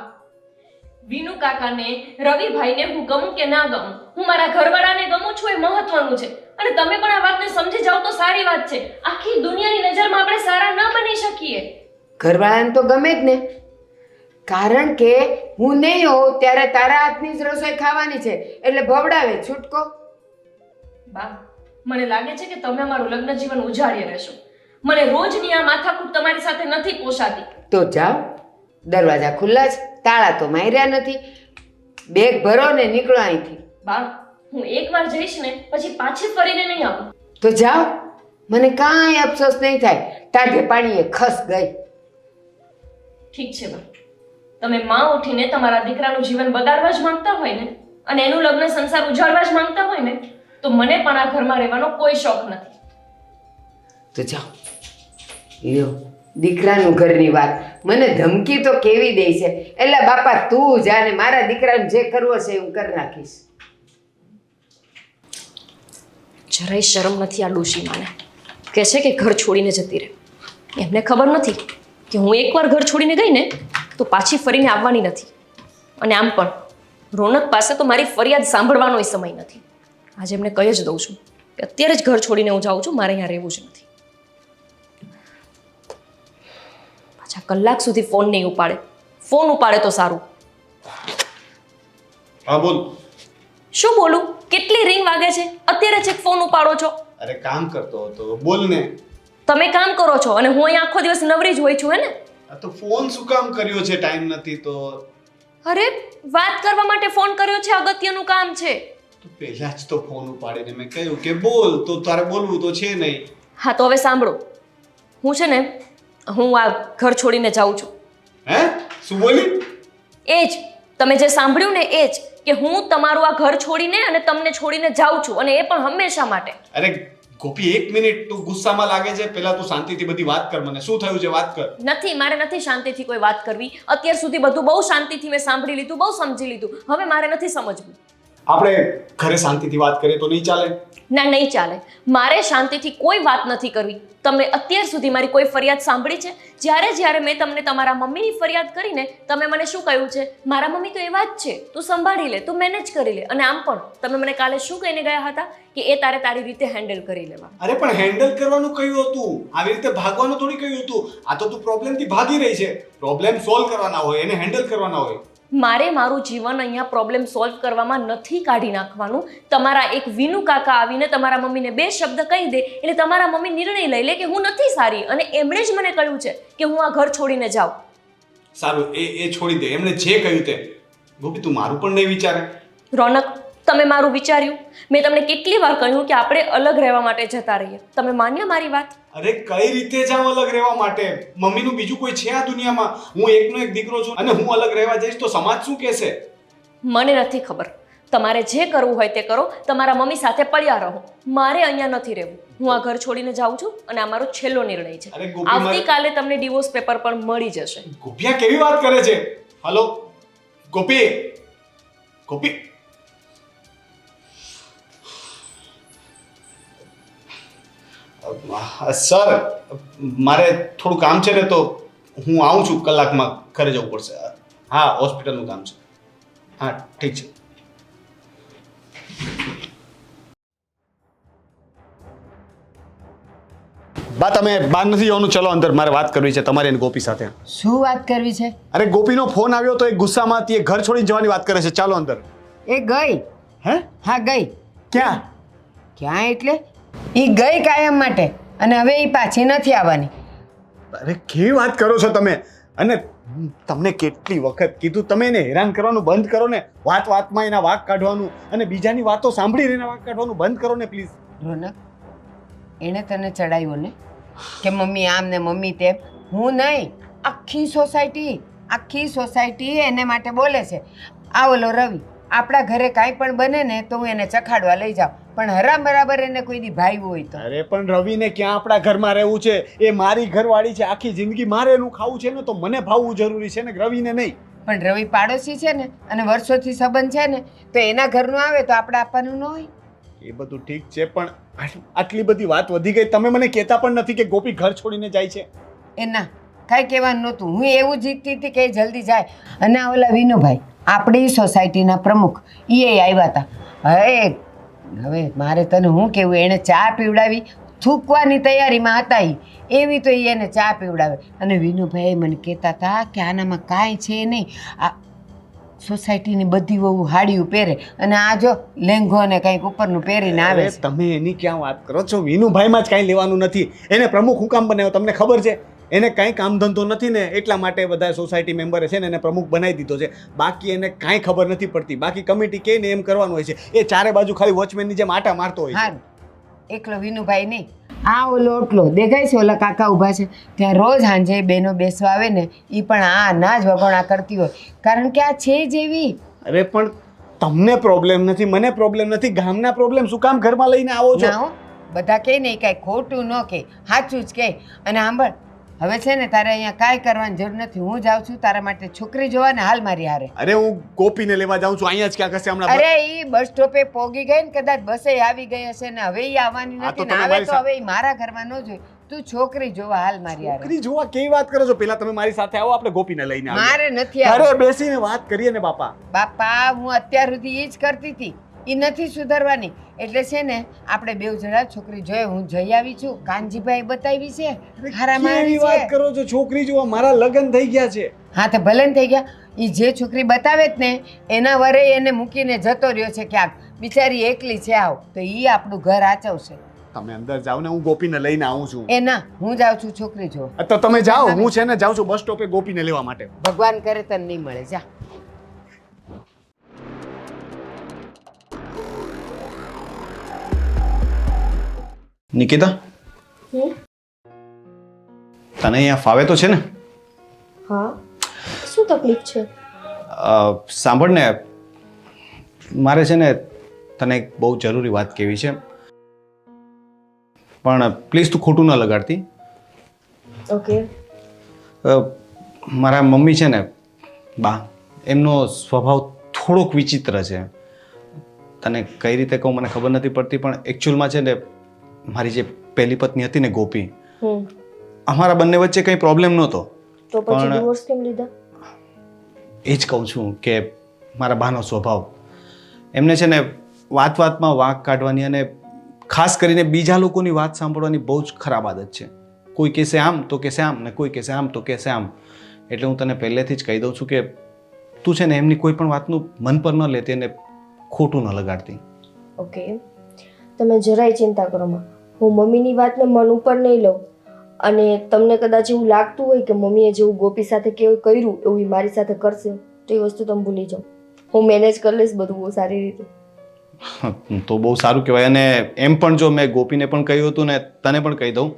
B: વિનુ કાકાને, રવિભાઈને હું ગમું કે ના ગમું, હું મારા ઘરવાળાને ગમું છું એ મહત્વનું છે. અને તમે પણ આ વાતને સમજી જાઓ તો સારી વાત છે. આખી દુનિયાની નજરમાં આપણે સારા ન બની શકીએ.
A: ઘરવાળાને તો ગમે જ ને, કારણ કે હું નહીં હોઉં ત્યારે તારા હાથની જ રસોઈ ખાવાની છે, એટલે ભવડાવે છૂટકો.
B: બા, મને લાગે છે કે તમે અમારું લગ્ન જીવન ઉજાડી રહેશો. મને રોજની આ માથાકૂટ તમારી સાથે નથી પોસાતી.
A: તો જાઓ, દરવાજા ખુલ્લા છે, તાળા તો માર્યા નથી. બેગ ભરો ને નીકળો અહીંથી.
B: બા, હું એકવાર જઈશ ને પછી પાછી ફરીને નહીં આવું.
A: તો જાઓ, મને કાંઈ અફસોસ નહીં થાય. ટાઢે પાણીએ ખસ ગઈ.
B: ઠીક છે બા, તમે માં ઉઠીને તમારા દીકરાનું જીવન બગાડવા જ માંગતા હોય ને, અને એનું લગ્ન સંસાર ઉજાડવા જ માંગતા હોય ને, તો મને પણ આ ઘરમાં રહેવાનો કોઈ શોખ નથી.
A: તો જાઓ, લ્યો દીકરાનું ઘરની વાત. મને ધમકી તો કેવી દે છે, એટલે બાપા તું જા ને મારા દીકરાને જે કરવો છે હું કરી નાખીશ.
B: જરાય શરમ નથી આ ડોશીમાને. કહે છે કે ઘર છોડીને જતી રહે. એમને ખબર નથી કે હું એકવાર ઘર છોડીને ગઈ ને તો પાછી ફરીને આવવાની નથી. અને આમ પણ રોનક પાસે તો મારી ફરિયાદ સાંભળવાનો સમય નથી. આજે એમને કહી જ દઉં છું કે અત્યારે જ ઘર છોડીને હું જાઉં છું, મારે અહીંયા રહેવું જ નથી. પાછા કલાક સુધી ફોન નહીં ઉપાડે. ફોન ઉપાડે તો સારું.
D: હા બોલ.
B: શું બોલું? કેટલી રિંગ વાગે છે, અત્યારે છેક ફોન ઉપાડો છો.
D: અરે કામ કરતો હતો, બોલ ને.
B: તમે કામ કરો છો અને હું અહીંયા આખો દિવસ નવરી જ હોય છું, હે ને?
D: આ તો ફોન શું કામ કર્યો છે? ટાઈમ નથી તો?
B: અરે વાત કરવા માટે ફોન કર્યો છે, અગત્યનું કામ છે.
D: તો પહેલા જ તો ફોન ઉપાડીને મેં કહ્યું કે બોલ, તો તારે બોલવું તો છે નહીં.
B: હા તો હવે સાંભળો, હું છે ને હું આ ઘર છોડીને જાઉં છું.
D: હે? શું બોલી?
B: એ જ તમે જે સાંભળ્યું ને એ જ, કે હું તમારું આ ઘર છોડીને અને તમને છોડીને જાઉં છું, અને એ પણ હંમેશા માટે.
D: અરે ગોપી, એક મિનિટ, તું ગુસ્સામાં લાગે છે. પહેલા તું શાંતિથી બધી વાત કર. મને શું થયું છે વાત કર.
B: નથી, મારે નથી શાંતિથી કોઈ વાત કરવી. અત્યાર સુધી બધું બહુ શાંતિથી મેં સાંભળી લીધું, બહુ સમજી લીધું. હવે મારે નથી સમજવું.
D: આપણે ઘરે શાંતિથી વાત કરીએ તો નહીં ચાલે?
B: ના, નહીં ચાલે. મારે શાંતિથી કોઈ વાત નથી કરવી. તમે અત્યાર સુધી મારી કોઈ ફરિયાદ સાંભળી છે? જ્યારે મેં તમને તમારા મમ્મીની ફરિયાદ કરીને તમે મને શું કહ્યું છે? મારા મમ્મી તો એવા જ છે, તું સંભાળી લે, તું મેનેજ કરી લે. અને આમ પણ તમે મને કાલે શું કહીને ગયા હતા કે એ તારે તારી રીતે હેન્ડલ કરી લેવા.
D: અરે પણ હેન્ડલ કરવાનું કહ્યું હતું, આવી રીતે ભાગવાનું થોડી કહ્યું હતું. આ તો તું પ્રોબ્લેમથી ભાગી રહી છે. પ્રોબ્લેમ સોલ્વ કરવાના હોય, એને હેન્ડલ કરવાના હોય.
B: મારે મારું જીવન અહીંયા પ્રોબ્લેમ સોલ્વ કરવામાં નથી કાઢી નાખવાનું. તમારા એક વિનુ કાકા આવીને તમારા મમ્મીને બે શબ્દ કહી દે એટલે તમારા મમ્મી નિર્ણય લઈ લે કે હું નથી સારી, અને એમણે જ મને કહ્યું છે કે હું આ ઘર છોડીને જાઉં.
D: સારું, એ છોડી દે. એમણે જે કહ્યું તે. ગોપી, તું મારું પણ નહીં વિચારે?
B: રોનક, તમે મારું વિચાર્યું? મેં તમને કેટલી વાર કહ્યું કે આપણે અલગ રહેવા માટે જતા રહીએ. તમે માન્યા મારી વાત?
D: અરે કઈ રીતે જાઉં અલગ રહેવા માટે? મમ્મીનું બીજું કોઈ છે આ દુનિયામાં? હું એકનો એક દીકરો છું, અને હું અલગ રહેવા જઈશ તો સમાજ શું કહેશે?
B: મને નથી ખબર. તમારે જે કરવું હોય તે કરો. તમારા મમ્મી સાથે પડ્યા રહો. મારે અહીંયા નથી રહેવું. હું આ ઘર છોડીને જાઉં છું, અને આ મારો છેલ્લો નિર્ણય છે.
D: અરે ગોપી,
B: આવતીકાલે તમને ડિવોર્સ પેપર પણ મળી જશે.
D: ગોપિયા કેવી વાત કરે છે? હલો ગોપી, ગોપી. સર, મારે થોડું કામ છે ને, તો હું આવું છું કલાકમાં. ઘરે જવું પડશે. હા, હોસ્પિટલનું કામ છે. હા ઠીક છે. બા, તમે બહાર નથી જવાનું, ચલો અંદર. મારે વાત કરવી છે તમારી અને ગોપી સાથે.
A: શું વાત કરવી છે?
D: અરે ગોપીનો ફોન આવ્યો તો એ ગુસ્સામાં હતી, એ ઘર છોડીને જવાની વાત કરે છે. ચાલો અંદર.
A: એ ગઈ.
D: હે?
A: હા ગઈ.
D: ક્યાં?
A: ક્યાં એટલે? એ ગઈ કાયમ માટે, અને હવે એ પાછી નથી આવવાની.
D: અરે કેવી વાત કરો છો તમે? અને તમને કેટલી વખત કીધું, તમે એને હેરાન કરવાનું બંધ કરો ને. વાતમાં એના વાંક કાઢવાનું અને બીજાની વાતો સાંભળીને એના વાંક કાઢવાનું બંધ કરો ને પ્લીઝ.
A: રોનક, એણે તને ચડાવ્યો ને કે મમ્મી આમ ને મમ્મી તેમ. હું નહીં, આખી સોસાયટી એને માટે બોલે છે. આ ઓલો રવિ, આપણા ઘરે કાંઈ પણ બને ને તો હું એને ચખાડવા લઈ જાઉં, પણ હરામ બરાબર એને કોઈ દી ભાવ્યું હોય તો.
D: અરે પણ રવિને ક્યાં આપણા ઘરમાં રહેવું છે? એ મારી ઘરવાળી છે. આખી જિંદગી મારે એનું ખાવું છે ને, તો મને ભાવવું જરૂરી છે ને, રવિને નહીં.
A: પણ રવિ પાડોશી છે ને, અને વર્ષોથી સંબંધ છે ને, તો એના ઘરનું આવે તો આપણે આપવાનું ન હોય.
D: એ બધું ઠીક છે પણ આટલી બધી વાત વધી ગઈ, તમે મને કહેતા પણ નથી કે ગોપી ઘર છોડીને જાય છે.
A: એ ના કાંઈ કહેવાનું નહોતું. હું એવું જીતતી હતી કે એ જલ્દી જાય. અને આ ઓલા વિનુભાઈ આપણી સોસાયટીના પ્રમુખ એ આવ્યા હતા. હવે મારે તને હું કહેવું, એણે ચા પીવડાવી, થૂકવાની તૈયારીમાં હતા એવી તો એને ચા પીવડાવે. અને વિનુભાઈ મને કહેતા હતા કે આનામાં કાંઈ છે નહીં, આ સોસાયટીની બધી વહુ હાડિયું પહેરે અને આ જો લેંઘો ને કંઈક ઉપરનું પહેરીને આવે
D: અરે
A: છે.
D: તમે એની ક્યાં વાત કરો છો? વિનુભાઈમાં જ કાંઈ લેવાનું નથી. એને પ્રમુખ હું કામ બનાવ્યો તમને ખબર છે? એને કાંઈ કામ ધંધો નથી ને એટલા માટે બધા સોસાયટી મેમ્બરે છે ને એને પ્રમુખ બનાવી દીધો છે. બાકી એને કાંઈ ખબર નથી પડતી. બાકી કમિટી કહે ને એમ કરવાનું હોય છે. એ ચારે બાજુ ખાલી વોચમેનની જેમ આટા મારતો હોય છે.
A: હારું, એકલો વિનુભાઈ નહીં, આ ઓલો ઓટલો દેખાય છે, ઓલા કાકા ઊભા છે ત્યાં રોજ સાંજે બહેનો બેસવા આવે ને એ પણ આ ના જ વગોણા કરતી હોય, કારણ કે આ છે જેવી.
D: અરે પણ તમને પ્રોબ્લેમ નથી, મને પ્રોબ્લેમ નથી, ગામના પ્રોબ્લેમ શું કામ ઘરમાં લઈને આવો છો?
A: ના હો, બધા કહે ને કાંઈ ખોટું ન કહે, સાચું જ કહે. અને સાંભળ, હવે છે ને તારે અહીંયા કાંઈ કરવાની જરૂર નથી. હું જાઉં છું તારા માટે છોકરી જોવા ને હાલ મારી હારે.
D: અરે હું ગોપીને લેવા જાઉં છું, અહીંયા જ ક્યાં કશે હમણાં.
A: અરે ઈ બસ સ્ટોપે પોગી ગઈ ને કદાચ બસે આવી ગઈ હશે ને હવે ઈ આવવાની
D: હા, તો
A: નથી ને
D: તમે
A: આવે
D: મારી
A: તો હવે ઈ મારા ઘરમાં ન જોઈ. તું છોકરી જોવા હાલ મારી હારે.
D: છોકરી જોવા કેવી વાત કરો છો? પેલા તમે મારી સાથે આવો, આપણે ગોપીને લઈને આવીએ.
A: મારે નથી આવવું.
D: ઘરે બેસીને વાત કરીએ ને બાપા.
A: બાપા હું અત્યાર સુધી ઈ જ કરતી હતી, ઈ નથી સુધરવાની. એટલે છે ને આપણે બેવ જણા છોકરી જોઈએ. હું જઈ આવી છું, કાનજીભાઈ બતાવી છે, હારા મારી
D: કેવી વાત
A: છે.
D: કરો છો? છોકરી જોવા મારા લગ્ન થઈ ગયા છે.
A: હા તો ભલે ને થઈ ગયા. ઈ જે છોકરી બતાવે જ ને એના વરે એને મૂકીને જતો રહ્યો છે ક્યાંક, બિચારી એકલી છે. આવ તો ઈ આપણું ઘર આચવશે.
D: તમે અંદર જાઓ ને, હું ગોપીને લઈને આવું છું.
A: એ ના, હું જાઉં છું છોકરી જોવા.
D: તો તમે જાઓ, હું છે ને જાઉં છું બસ સ્ટોપે ગોપીને લેવા માટે.
A: ભગવાન કરે તને નહીં મળે. જા.
D: નિકિતા,
B: હમ?
D: તને અહીંયા ફાવે તો છે ને?
B: હા, શું તકલીફ છે?
D: સાંભળ ને, મારે છે ને તને એક બહુ જરૂરી વાત કહેવી છે, પણ પ્લીઝ તું ખોટું ન લગાડતી.
B: ઓકે.
D: મારા મમ્મી છે ને બા, એમનો સ્વભાવ થોડોક વિચિત્ર છે. તને કઈ રીતે કહું મને ખબર નથી પડતી, પણ એકચ્યુઅલમાં છે ને મારી જે પહેલી પત્ની હતી ને ગોપી, અમારા બંને વચ્ચે કંઈ પ્રોબ્લેમ નહોતો.
B: તો પછી ડિવોર્સ કેમ લીધા?
D: એ જ કહું છું કે મારા બાનો સ્વભાવ, એમને છે ને વાત વાતમાં વાંક કાઢવાની અને ખાસ કરીને બીજા લોકોની વાત સાંભળવાની બહુ જ ખરાબ આદત છે. કોઈ કહેશે આમ તો કહેશે આમ ને કોઈ કહેશે આમ તો કહેશે આમ. એટલે હું તને પહેલેથી જ કહી દઉં છું કે તું છે ને એમની કોઈ પણ વાતનું મન પર ન લેતી અને ખોટું ન લગાડતી.
B: ઓકે, તમે જરાય ચિંતા કરો માં. હું મમ્મીની વાતને મન ઉપર નહીં લઉં. અને તમને કદાચ એવું લાગતું હોય કે મમ્મીએ જેવું ગોપી સાથે કેવું કર્યું એવું ઈ મારી સાથે કરશે, તો એ વસ્તુ તમે ભૂલી જાઓ. હું મેનેજ કરી લઈશ બધું બહુ સારી રીતે.
D: તો બહુ સારું કહેવાય. અને એમ પણ જો મેં ગોપીને પણ કહ્યું હતું ને તને પણ કહી દઉં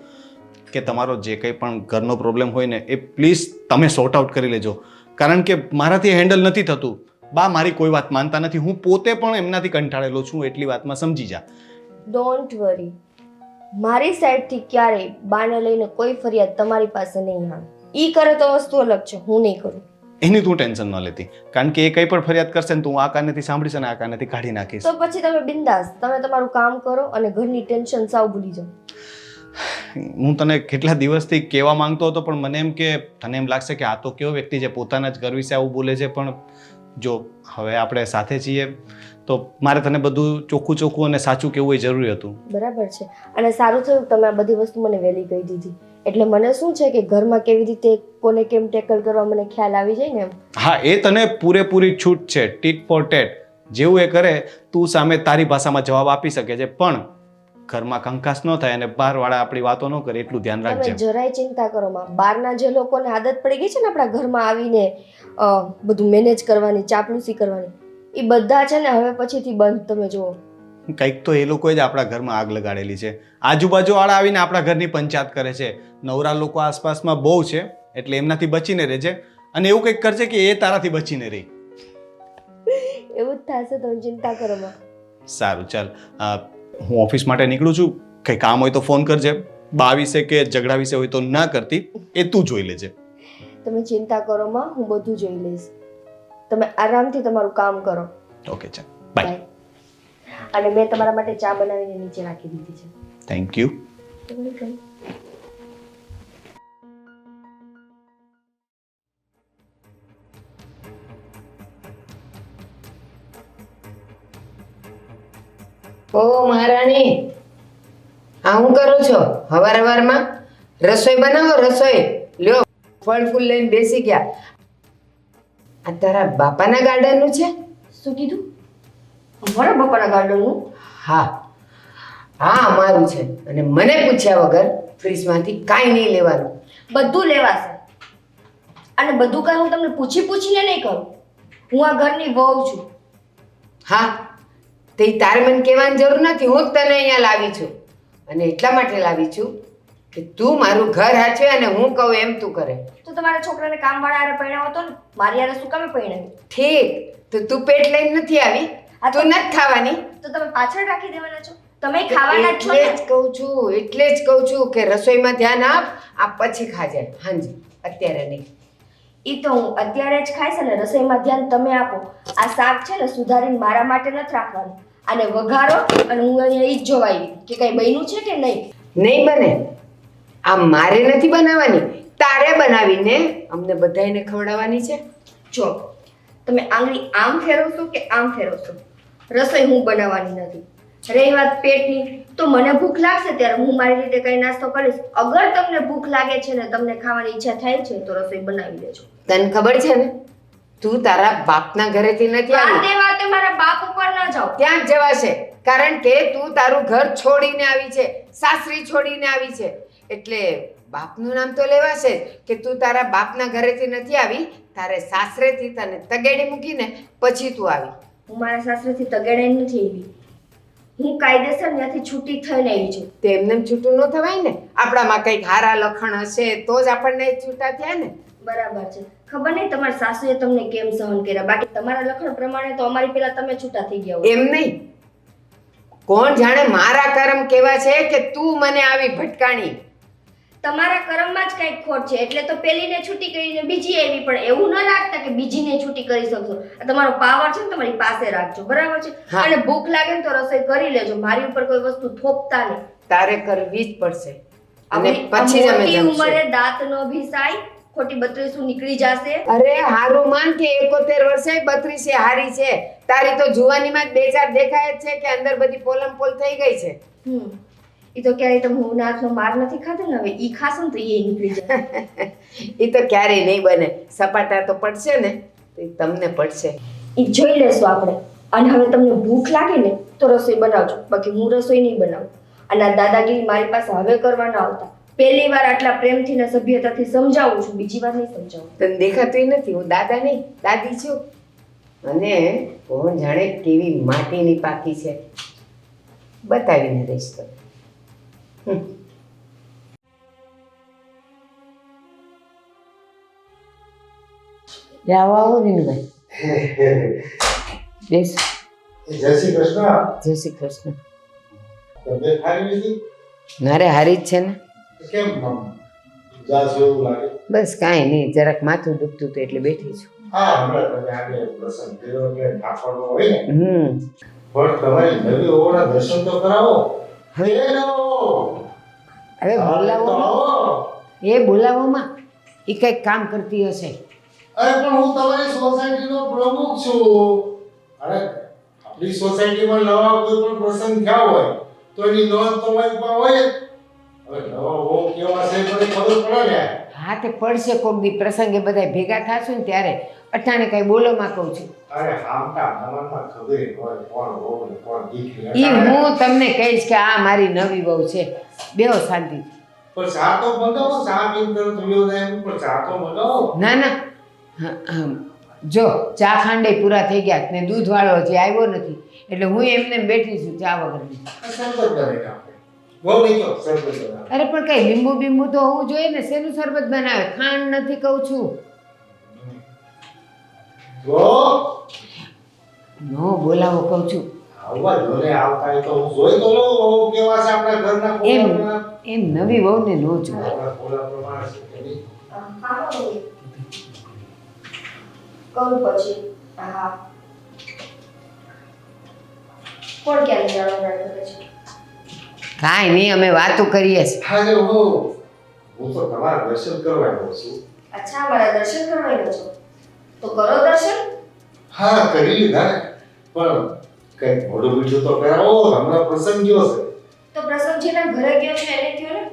D: કે તમારો જે કંઈ પણ ઘરનો પ્રોબ્લેમ હોય ને એ પ્લીઝ તમે સોર્ટ આઉટ કરી લેજો, કારણ કે મારાથી હેન્ડલ નથી થતું. બા મારી કોઈ વાત માનતા નથી, હું પોતે પણ એમનાથી કંટાળેલો છું, એટલી વાતમાં સમજી જા.
B: ડોન્ટ વરી, મારી સાઈડથી ક્યારેય બાને લઈને કોઈ ફરિયાદ તમારી પાસે નહીં આવે. ઈ કરે તો વસ્તુ અલગ છે, હું નહીં કરું.
D: એની તું ટેન્શન ન લેતી, કારણ કે એ કંઈ પણ ફરિયાદ કરશે ને તું આ કાનેથી સાંભળીશ અને આ કાનેથી કાઢી નાખીશ.
B: તો પછી તમે બિંદાસ, તમે તમારું કામ કરો અને ઘરની ટેન્શન સાવ ભૂલી જાઓ.
D: હું તને કેટલા દિવસથી કહેવા માંગતો હતો, પણ મને એમ કે તને એમ લાગશે કે આ તો કેવો વ્યક્તિ છે, પોતાના જ ઘર વિશે આવું બોલે છે. પણ જો હવે આપણે સાથે છીએ તો મારે તને બધું ચોખ્ખું ચોખ્ખું અને સાચું કહેવું એ જરૂરી હતું.
B: બરાબર છે. અને સારું થયું તમે આ બધી વસ્તુ મને વહેલી કહી દીધી. એટલે મને શું છે કે ઘરમાં કેવી રીતે કોને કેમ ટેકલ કરવા મને ખ્યાલ આવી જાય ને એમ.
D: હા, એ તને પૂરેપૂરી છૂટ છે, ટીટ ફોર ટેટ. જેવું એ કરે તું સામે તારી ભાષામાં જવાબ આપી શકે છે, પણ ઘરમાં કંકાસ ન થાય અને બહારવાળા આપણી વાતો ન કરે એટલું ધ્યાન
B: તમે
D: રાખજે.
B: જરાય ચિંતા કરો માં. બહારના જે લોકોને આદત પડી ગઈ છે ને આપણા ઘરમાં આવીને બધું મેનેજ કરવાની, ચાપલુસી કરવાની, એ બધા છે ને હવે પછીથી બંધ. તમે જુઓ,
D: કંઈક તો એ લોકોએ જ આપણા ઘરમાં આગ લગાડેલી છે. આજુબાજુ વાળા આવીને આપણા ઘરની પંચાયત કરે છે. નવરા લોકો આસપાસમાં બહુ છે, એટલે એમનાથી બચીને રહેજે. અને એવું કંઈક કરજે કે એ તારાથી બચીને રહે.
B: એવું જ થશે, તમે ચિંતા કરો માં.
D: સારું, ચાલ હું ઓફિસ માટે નીકળું છું. કંઈ કામ હોય તો ફોન કરજે. બા વિશે કે ઝઘડા વિશે હોય તો ના કરતી, એ તું જોઈ લેજે.
B: તમે ચિંતા કરો માં, હું બધું જોઈ લઈશ. તમે આરામથી તમારું કામ કરો.
D: ઓકે, ચાલ બાય.
F: અને મેં તમારા માટે ચા બનાવીને નીચે રાખી દીધી છે.
D: Thank you.
A: ઓ મહારાણી, આ હું કરો છો હવારમાં? રસોઈ બનાવો, રસોઈ લ્યો. ફળ ફૂલ લઈને બેસી ગયા. આ તારા બાપાના ગાર્ડનનું છે?
F: શું કીધું? અમારા બપોરના ગાર્ડનનું?
A: હા હા, અમારું છે. અને મને પૂછ્યા વગર ફ્રીજમાંથી કાંઈ નહીં લેવાનું.
F: બધું લેવાશે, અને બધું કાંઈ હું તમને પૂછીને નહીં કરું. હું આ ઘરની વહુ છું.
A: હા, તે તારે મને કહેવાની જરૂર નથી. હું જ તને અહીંયા લાવી છું, અને એટલા માટે લાવી છું કે તું મારું ઘર હાચવે અને હું કહું એમ તું કરે.
F: તો તમારા છોકરાને કામવાળા હારે પરણાવો હતો ને, મારી હારે શું કામે પરણાવ્યું?
A: ઠીક, તો તું પેટ લઈને નથી આવી, તું નથી ખાવાની.
F: તો તમે પાછળ રાખી દેવાના છો? તમે ખાવાના જ છો
A: એટલે
F: ને?
A: જ કહું છું, એટલે જ કહું છું કે રસોઈમાં ધ્યાન આપ. આ પછી ખાજે હાંજી, અત્યારે નહીં.
F: ઈ તો હું અત્યારે જ ખાઈશ, અને રસોઈમાં ધ્યાન તમે આપો. આ શાક છે ને સુધારીને મારા માટે નથી રાખવાનું. આને વઘારો, અને હું અહીંયા ઈ જ જોવા આવી કે કઈ બન્યું છે કે નહીં.
A: નહીં બને. આ મારે નથી બનાવવાની, તારે બનાવીને અમને બધાયને ખવડાવવાની છે.
F: જો તમે આંગળી આમ ફેરવશો કે આમ ફેરવશો, રસોઈ હું બનાવવાની નથી. રહી વાત પેટની, તો મને ભૂખ લાગશે ત્યારે હું મારી રીતે કઈ નાસ્તો કરીશ. અગર તમને ભૂખ લાગે છે ને તમને ખાવાની ઈચ્છા થાય છે તો રસોઈ બનાવી લેજો.
A: તને ખબર છે ને, તું તારા બાપના ઘરેથી નથી આવી.
F: વાતે વાતે મારા બાપ ઉપર ન જાઓ.
A: ત્યાં જ જવાશે, કારણ કે તું તારું ઘર છોડીને આવી છે, સાસરી છોડીને આવી છે. એટલે બાપનું નામ તો લેવાશે જ કે તું તારા બાપના ઘરેથી નથી આવી, તારે સાસરેથી તને તગેડી મૂકીને પછી તું આવી.
F: હું મારા સાસરેથી તગેડે નથી આવી. હું કાયદેસર ત્યાંથી છૂટી થઈને આવી છું.
A: તે એમને છૂટું ન થવાય ને. આપણામાં કંઈક હારા લખણ હશે તો જ આપણને છૂટા થયા ને.
F: બરાબર છે. ખબર નહીં તમારા સાસુએ તમને કેમ સહન કર્યા, બાકી તમારા લખણ પ્રમાણે તો અમારી પેલા તમે છૂટા થઈ ગયા હોય.
A: એમ નહીં, કોણ જાણે મારા કર્મ કેવા છે કે તું મને આવી ભટકાણી.
F: તમારા કર્મમાં જ કંઈક ખોટ છે, એટલે તો પેલીને છૂટી કરીને બીજી આવી. પણ એવું ન રાખતા કે બીજીને છૂટી કરી શકશો. આ તમારો પાવર છે ને તમારી પાસે રાખજો, બરાબર છે?
A: હા.
F: અને ભૂખ લાગે ને તો રસોઈ કરી લેજો. મારી ઉપર કોઈ વસ્તુ થોપતા નહીં.
A: તારે કરવી જ પડશે, અને
F: આપણી
A: પછી જ અમે
F: મોટી
A: જમશું.
F: ઉંમરે દાંત નો ભીસાય, ખોટી 32 નીકળી જશે.
A: અરે હારું માન કે 71 વર્ષે 32 હારી છે. તારી તો જુવાનીમાં જ 2-4 દેખાય જ છે કે અંદર બધી પોલમ પોલ થઈ ગઈ છે.
F: ઈ તો ક્યારેય તમે હું હાથનો માર નથી ખાધો ને, હવે ઈ ખાશો ને તો એ નીકળી જાય.
A: એ તો ક્યારેય નહીં બને. સપાટા તો પડશે ને, તો ઈ તમને પડશે.
F: ઈ જોઈ લેશું આપણે. અને હવે તમને ભૂખ લાગે ને તો રસોઈ બનાવજો, બાકી હું રસોઈ નહીં બનાવું. અને આ દાદાગીરી મારી પાસે હવે કરવા ના આવતા. પહેલી વાર આટલા પ્રેમથી ને સભ્યતાથી સમજાવું છું, બીજી વાર નહીં સમજાવું.
A: તને દેખાતું નથી, હું દાદા નહીં દાદી છું. અને કોણ જાણે કેવી માટીની પાકી છે, બતાવીને રહીશ તો. આવો આવો વિનુભાઈ, બેસ.
E: જય શ્રી કૃષ્ણ.
A: જય શ્રી કૃષ્ણ.
E: તબિયત સારી નથી?
A: મારે હારી જ છે ને.
E: કેમ જાસ એવું લાગે?
A: બસ કાંઈ નહીં, જરાક માથું દુખતું હતું એટલે બેઠી છું.
E: હા, હમણાં તમે આજે પ્રસંગ કર્યો એટલે થાકવાનો હોય ને.
A: હમ
E: પણ તમારી નવી ઓળા દર્શન તો કરાવો. હેલો.
A: હવે બોલાવો,
E: આવો.
A: એ બોલાવોમાં એ કંઈક કામ કરતી હશે.
E: અરે પણ હું તમારી સોસાયટીનો પ્રમુખ છું. અરે આપણી સોસાયટીમાં નવા કોઈ પણ પ્રસંગ થયા હોય તો એની નોંધ તમારી પાસે હોય જ. હવે નવા હો કેવા છે મને ખબર પડે ને.
A: હા, તે પડશે કોક દી પ્રસંગે બધા ભેગા થાશું ને ત્યારે. અટાણે કઈ બોલોમાં કહું છું.
E: અરે હામટા મનમાં ખબર હોય કોણ હો ને કોણ દીકરી.
A: એ હું તમને કહીશ કે આ મારી નવી વહુ છે. બેહો શાંતિ.
E: પણ ચા તો મંગાવો. ચા પીને તરત ઉલ્યો જાય એમ પણ ચા તો મંગાવો.
A: ના ના, જો ચા ખાંડે પૂરા થઈ ગયા ને દૂધ વાળો હજી આવ્યો નથી, એટલે હું એમને બેઠી છું ચા વગરની.
E: શરબત બનાવી આપણે. બહુ નહીં તો શરબત બનાવે.
A: અરે પણ કઈ લીંબુ બીંબુ તો હોવું જોઈએ ને. શેનું શરબત બનાવે? ખાંડ નથી કહું છું.
E: જો
A: નો બોલાવો કહું છું.
E: આવવા જોને આવતા હોય તો હું જોઈ તો લઉં વહુ કેવા છે આપણા ઘરના
A: એમ
E: ખોલા
A: એમ નવી વહુને નો જોવાય.
E: આપણા ખોલા પ્રમાણે છે કે નહીં?
F: કરું પછી. હા, કોણ ક્યારે જાણવા કરે છે?
A: કાંઈ નહીં, અમે વાતો કરીએ છીએ.
E: અરે હું તો તમારા દર્શન કરવા આવ્યો છું.
F: અચ્છા, મારા દર્શન કરવા આવ્યો છો? તો કરો દર્શન.
E: હા, કરી લીધા ને, પણ કઈ મોઢું મીઠું તો કરાવો, હમણાં પ્રસંગ ગયો છે.
F: તો પ્રસંગજીના ઘરે ગયો છે એને કયો ને.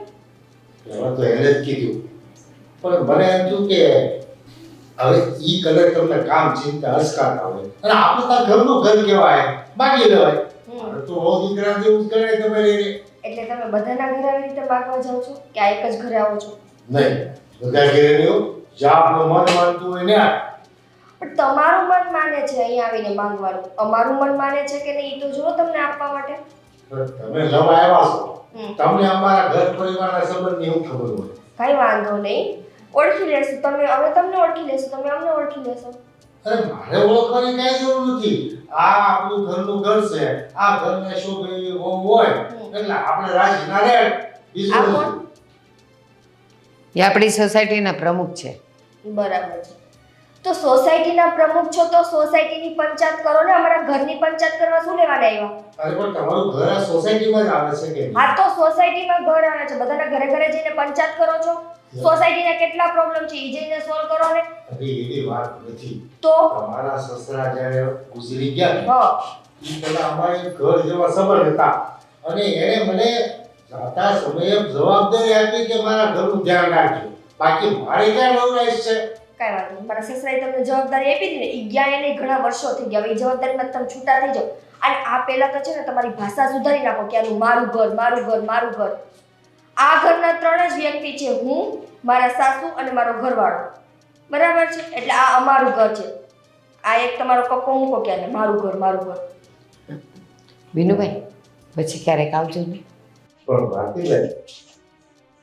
E: એમાં તો એને જ કીધું, પણ મને એમ થયું કે હવે ઈ કલર તમને કામ ચિંતા અસકાતા હોય અને આપણે તાર ઘરનું ઘર કહેવાય, બાકી લેવાય. હવે તો હો દીકરા જેવું જ કરાય તમારે એને.
F: એટલે તમે બધાના ઘરે આવી રીતે માગવા જાઓ છો કે આ એક જ ઘરે આવો છો?
E: નહીં, બધા ઘરે રહ્યો, જ્યાં આપણું મન માનતું હોય ને.
F: પણ તમારું મન માને છે અહીંયા આવીને માંગવાનું, અમારું મન માને છે કે નહીં તો જુઓ તમને આપવા માટે.
E: તમે નવા આવ્યા છો, તમને અમારા ઘર પરિવારના સંબંધની શું ખબર હોય?
F: કઈ વાંધો નહીં, ઓળખી લેશું. તમે અમે તમને ઓળખી લેશું, તમે અમને ઓળખી લેશો.
E: અરે મારે ઓળખવાની કઈ જરૂર નથી. આ આપણું ઘરનું ઘર છે, આ ઘરને શોભે એવી વહુ હોય એટલે આપણે રાજી ના રહે.
F: આ કોણ?
A: એ આપણી સોસાયટીના પ્રમુખ છે.
F: બરાબર છે. તો સોસાયટીના પ્રમુખ છો તો સોસાયટીની પંચાયત કરો ને, અમારા ઘરની પંચાયત કરવા શું લેવાના આવ્યા?
E: અરે પણ તમારું ઘર આ સોસાયટીમાં જ આવે છે કે નહીં?
F: હા, તો સોસાયટીમાં ઘર આવે છે, બધાના ઘરે ઘરે જઈને પંચાયત કરો છો. સોસાયટીના કેટલા પ્રોબ્લેમ છે ઈ જઈને સોલ્વ કરો ને.
E: અરે એવી વાત નથી.
F: તો
E: તમારા સસરા જ્યારે ગુજરી ગયા ને,
F: હા,
E: ઈ પેલા અમારે ઘર જેવા સંબંધ હતા અને એણે મને જાતા સમયે જવાબદારી આપી કે મારા ઘરનું ધ્યાન રાખજો. બાકી મારે ક્યાં નવરાઈશ છે?
F: કઈ વાંધો નહીં. મારા સસરાએ તમને જવાબદારી આપી હતી ને, ઈ ગયા એને ઘણા વર્ષો થઈ ગયા. હવે ઈ જવાબદારીમાં તમે છૂટા થઈ જાઓ. અને આ પહેલા તો છે ને તમારી ભાષા સુધારી નાખો કે આનું મારું ઘર, મારું ઘર, મારું ઘર. આ ઘરના 3 જ વ્યક્તિ છે, હું, મારા સાસુ અને મારો ઘરવાળો. બરાબર છે? એટલે આ અમારું ઘર છે. આ એક તમારો કક્કો મૂકો કે આને મારું ઘર, મારું ઘર.
A: વિનુભાઈ, પછી ક્યારેક આવજો ને.
E: પણ ભારતીભાઈ,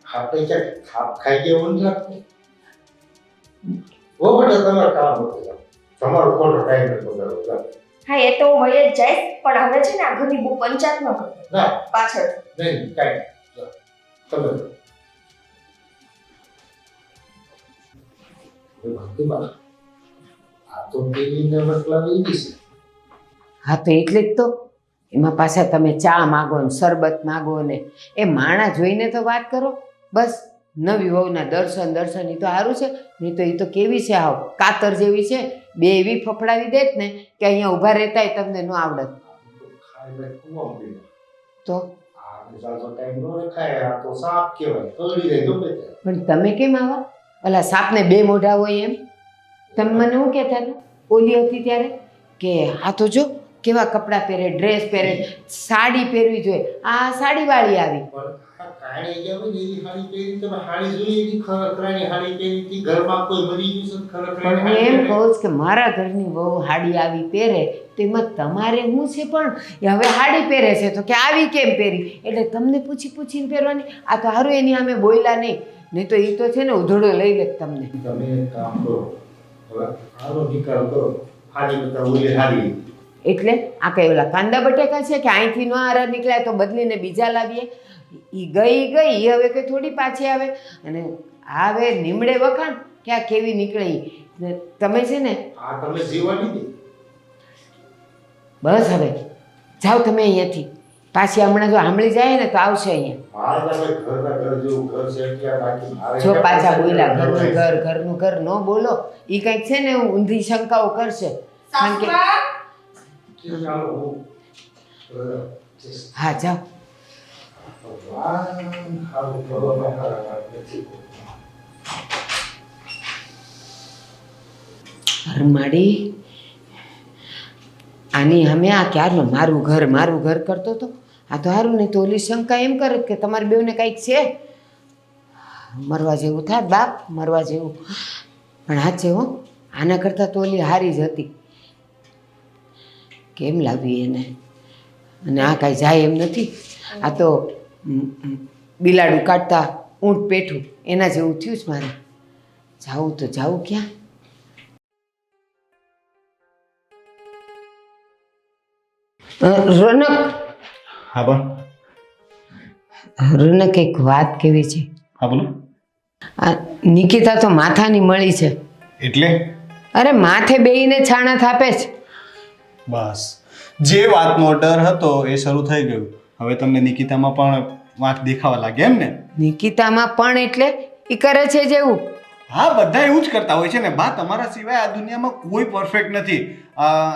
E: આપણે ક્યાંક ખાપ ખાઈ ગયા એવું નથી લાગતું? બહુ બધા તમારા કામ હતું, તમારો ખોટો ટાઈમ નથી બગાડવો.
F: હા, એ તો હું વહી જ જઈશ, પણ હવે છે ને આ ઘરની બહુ પંચાયત ન કરો
E: ના
F: પાછળ.
E: નહીં, કાંઈ તમે ભક્તિમાં આ તો પેલીને વટલાવી છે.
A: હા, તો એટલે જ તો એમાં પાછા તમે ચા માગો ને શરબત માગો ને એ માણા જોઈને તો વાત કરો. બસ નવી વહુના દર્શન દર્શન એ તો સારું છે, નહીં તો એ તો કેવી છે, આવ કાતર જેવી છે, બે એવી ફફડાવી દેત ને કે અહીંયા ઊભા રહેતાય તમને ન આવડત.
E: ખાઈ બે કુવા પીને
A: તો
E: આ જાજો ટાઈમ નો રખાય. આ તો સાપ કહેવાય, કરડી જાય ગમે ત્યારે.
A: પણ તમે કેમ આવા ઓલા સાપને 2 મોઢા હોય એમ? તમે મને શું કહેતા હતા ઓલી હતી ત્યારે કે આ તો જો કેવા કપડાં પહેરે, ડ્રેસ પહેરે, સાડી પહેરવી જોઈએ, આ સાડીવાળી આવી.
E: પણ આ કાળી જેવી ને એવી હાડી પહેરી, તમે હાડી જોઈ એવી ખરખરાની હાડી પહેરી હતી. ઘરમાં કોઈ મરી ગયું છે ખરખરાની
A: પણ હું
E: હાડી
A: એમ
E: પહેરે.
A: કહું છું કે મારા ઘરની બહુ હાડી આવી પહેરે તો એમાં તમારે શું છે? પણ એ હવે હાડી પહેરે છે તો કે આવી કેમ પહેરી? એટલે તમને પૂછી પૂછીને પહેરવાની. આ તો સારું એની સામે બોલ્યા નહીં તો એ તો છે ને ઉધડો લઈ લે તમને.
E: તમે એક કામ કરો, હવે આનો નિકાલ કરો. હાડી કરતા ઓલી હાડી.
A: એટલે આ કઈ ઓલા કાંદા બટેકા છે કે અહીંથી ન હારા નીકળ્યા તો બદલીને બીજા લાવીએ? એ ગઈ એ હવે કઈ થોડી પાછી આવે. અને હવે નીમડે વખાણ કે આ કેવી નીકળે ઈ. તમે છે ને
E: આ તમે જીવવાની હતી.
A: બસ હવે જાઓ તમે અહીંયાથી. પાછી હમણાં જો સાંભળી જાય ને તો આવશે અહીંયા.
E: મારે તમે ઘરના ઘર જેવું ઘર છે એટલે બાકી મારે
A: જો પાછા બોલ્યા ઘરનું ઘર ન બોલો. એ કંઈક છે ને ઊંધી શંકાઓ કરશે. કારણ કે
E: ચાલો હું
A: હા જાઓ.
E: ભગવાન હારું કરવામાં હારા વાત નથી.
A: હરમાડી આની અમે આ ક્યારનો મારું ઘર કરતો હતો. આ તો સારું નહીં તો ઓલી શંકા એમ કરે કે તમારી બેવને કંઈક છે, મરવા જેવું થાય બાપ, મરવા જેવું. પણ આ છે હો, આના કરતાં તો ઓલી હારી જ હતી. કેમ લાવી એને? અને આ કાંઈ જાય એમ નથી. આ તો બિલાડું કાઢતા ઊંટ પેઠું એના જેવું થયું જ મારે. જાવું તો જાવું ક્યાં? રોનક,
D: હા બા.
A: રોનક એક વાત કેવી છે.
D: હા બોલો.
A: આ નિકિતા તો માથાની મળી છે.
D: એટલે
A: અરે માથે બેહીને છાણા થાપે છે.
D: બસ જે વાતનો ડર હતો એ શરૂ થઈ ગયું. હવે તમને નિકિતામાં પણ વાંક દેખાવા લાગે એમ ને?
A: નિકિતામાં પણ એટલે ઈ કરે છે જેવું.
D: હા, બધા એવું જ કરતા હોય છે ને બા. તમારા સિવાય આ દુનિયામાં કોઈ પરફેક્ટ નથી.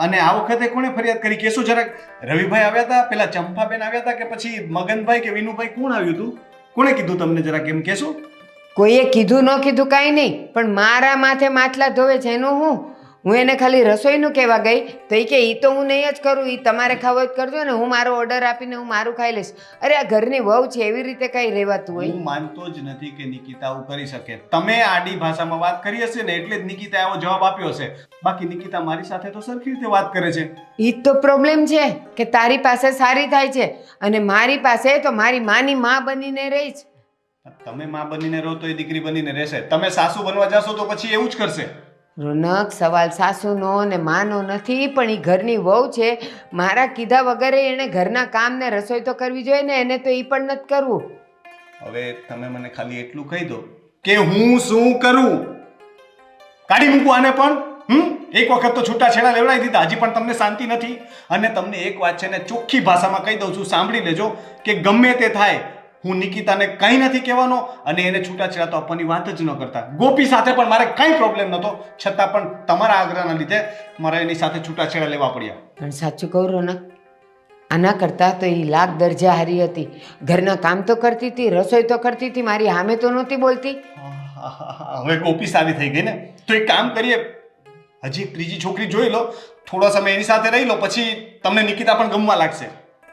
D: અને આ વખતે કોણે ફરિયાદ કરી કહેશો જરાક? રવિભાઈ આવ્યા હતા, પેલા ચંપાબેન આવ્યા હતા, કે પછી મગનભાઈ કે વિનુભાઈ કોણ આવ્યું હતું? કોણે કીધું તમને જરાક એમ કહેશો?
A: કોઈએ કીધું ન કીધું કાંઈ નહીં, પણ મારા માથે માટલા ધોવે છે એનું હું એને ખાલી રસોઈનું કહેવા ગઈ તો એ કે ઈ તો હું નહીં જ કરું, ઈ તમારે ખાવો જ કરજો ને, હું મારો ઓર્ડર આપીને હું મારું ખાઈ લઈશ. અરે આ ઘરની વહુ છે, એવી રીતે કઈ રહેવાતું હોય?
D: હું માનતો જ નથી કે નિકિતા આવું કરી શકે. તમે આડી ભાષામાં વાત કરી હશે ને એટલે જ નિકિતા એવો જવાબ આપ્યો હશે. બાકી નિકિતા મારી સાથે તો સરખી રીતે વાત કરે છે.
A: ઈ જ તો પ્રોબ્લેમ છે કે તારી પાસે સારી થાય છે અને મારી પાસે તો મારી માની માં બનીને રહી છે.
D: તમે માં બનીને રહો તો એ દીકરી બનીને રહેશે. તમે સાસુ બનવા જશો તો પછી એવું જ કરશે.
A: રોનક, સવાલ સાસુનો ને માનો નથી, પણ એ ઘરની વહુ છે. મારા કીધા વગરે એણે ઘરના કામ ને રસોઈ તો કરવી જોઈએ ને, એને તો એ પણ નથી કરવું.
D: હવે તમે મને ખાલી એટલું કહી દો કે હું શું કરું. કાઢી મૂકું આને પણ. એક વખત તો છૂટાછેડા લેવડાવી દીધા, હજી પણ તમને શાંતિ નથી. અને તમને એક વાત છે ને ચોખ્ખી ભાષામાં કહી દઉં છું, સાંભળી લેજો કે ગમે તે થાય હું નિકિતાને કંઈ નથી કહેવાનો અને એને છૂટાછેડા તો આપવાની વાત જ ન કરતા. ગોપી સાથે પણ મારે કંઈ પ્રોબ્લેમ નહોતો, છતાં પણ તમારા આગ્રહના લીધે મારે એની સાથે છૂટાછેડા લેવા પડ્યા.
A: પણ સાચું કહું રોનક, આના કરતાં તો એ લાખ દરજા હારી હતી. ઘરના કામ તો કરતી હતી, રસોઈ તો કરતી હતી, મારી સામે તો નહોતી બોલતી.
D: હવે ગોપી સારી થઈ ગઈ ને, તો એક કામ કરીએ, હજી એક ત્રીજી છોકરી જોઈ લો, થોડો સમય એની સાથે રહી લો, પછી તમને નિકિતા પણ ગમવા લાગશે.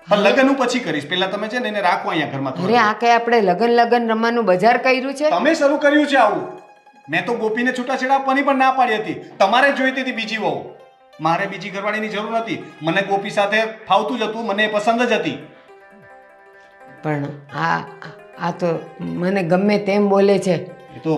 D: પણ લગ્ન હું પછી કરીશ, પેલા તમે છે ને એને રાખો અહીંયા ઘરમાં.
A: અરે આ કઈ આપણે લગન રમવાનું બજાર કર્યું છે?
D: તમે શરૂ કર્યું છે આવું. મેં તો ગોપીને છૂટાછેડા આપવાની પણ ના પાડી હતી. તમારે જોઈતી હતી બીજી વહુ, મારે બીજી ઘરવાળીની જરૂર નથી. મને ગોપી સાથે ફાવતું જ હતું, મને એ પસંદ જ હતી.
A: પણ આ તો મને ગમે તેમ બોલે છે.
D: એ તો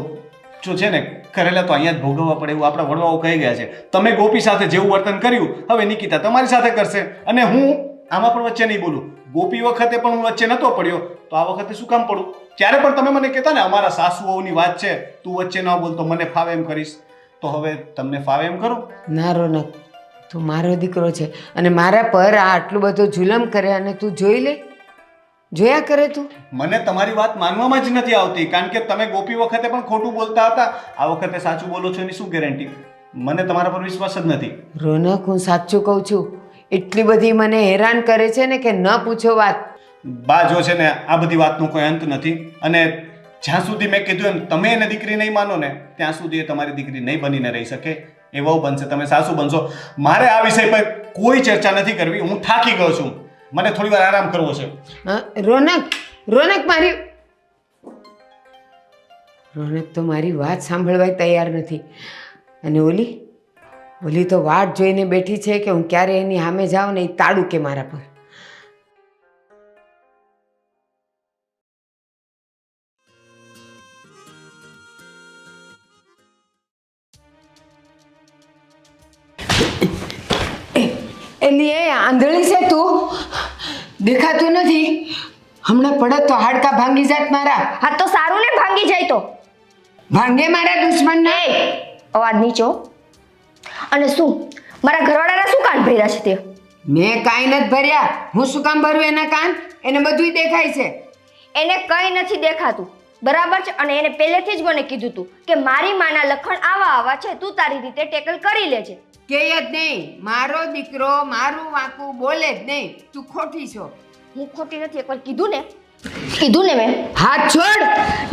D: જો છે ને કરેલા તો અહીંયા જ ભોગવવા પડે એવું આપણા વડવાઓ કહી ગયા છે. તમે ગોપી સાથે જેવું વર્તન કર્યું, હવે નિકિતા તમારી સાથે કરશે. અને હું આમાં પણ વચ્ચે નહીં બોલું. ગોપી વખતે પણ હું વચ્ચે નહોતો પડ્યો, તો આ વખતે શું કામ પડું? ત્યારે પણ તમે મને કહેતા ને અમારા સાસુ વહુની વાત છે, તું વચ્ચે ન બોલ તો મને ફાવે એમ કરીશ. તો હવે તમને ફાવે એમ કરો.
A: ના રોનક, તું મારો દીકરો છે અને મારા પર આ આટલું બધું જુલમ કરે અને તું જોઈ લે, જોયા કરે તું.
D: મને તમારી વાત માનવામાં જ નથી આવતી, કારણ કે તમે ગોપી વખતે પણ ખોટું બોલતા હતા, આ વખતે સાચું બોલો છો એની શું ગેરંટી? મને તમારા પર વિશ્વાસ જ નથી.
A: રોનક, હું સાચું કહું છું, એટલી બધી મને હેરાન કરે છે ને કે ન પૂછો વાત.
D: બા જો છે ને આ બધી વાતનો કોઈ અંત નથી. અને જ્યાં સુધી મેં કીધું એમ તમે એને દીકરી નહીં માનો ને, ત્યાં સુધી એ તમારી દીકરી નહીં બનીને રહી શકે. એ વહુ બનશે, તમે સાસુ બનશો. મારે આ વિષય પર કોઈ ચર્ચા નથી કરવી. હું થાકી ગયો છું, મને થોડી વાર આરામ કરવો છે.
A: રોનક તો મારી વાત સાંભળવા તૈયાર નથી. અને ઓલી તો વાટ જોઈને બેઠી છે કે હું ક્યારે એની સામે જાઉં ને એ તાળું કે મારા પર. એલી એ આંધળી છે તું, દેખાતું નથી? હમણાં પડત તો હાડકા ભાંગી જાત મારા.
F: હા તો સારું ને, ભાંગી જાય તો
A: ભાંગે મારા દુશ્મન ને.
F: અવાજ નીચો. અને શું મારા ઘરવાળાના શું કાન ભર્યા છે તે?
A: મેં કાંઈ નથી ભર્યા. હું શું કામ ભરું એના કાન? એને બધુંય દેખાય છે.
F: એને કંઈ નથી દેખાતું, બરાબર છે. અને એને પહેલેથી જ મને કીધું તું કે મારી માના લખણ આવા છે, તું તારી રીતે ટેકલ કરી લેજે.
A: કે જ નહીં, મારો દીકરો મારું વાંકું બોલે જ નહીં. તું ખોટી છો.
F: હું ખોટી નથી, એકવાર કીધું ને મેં.
A: હાથ છોડ.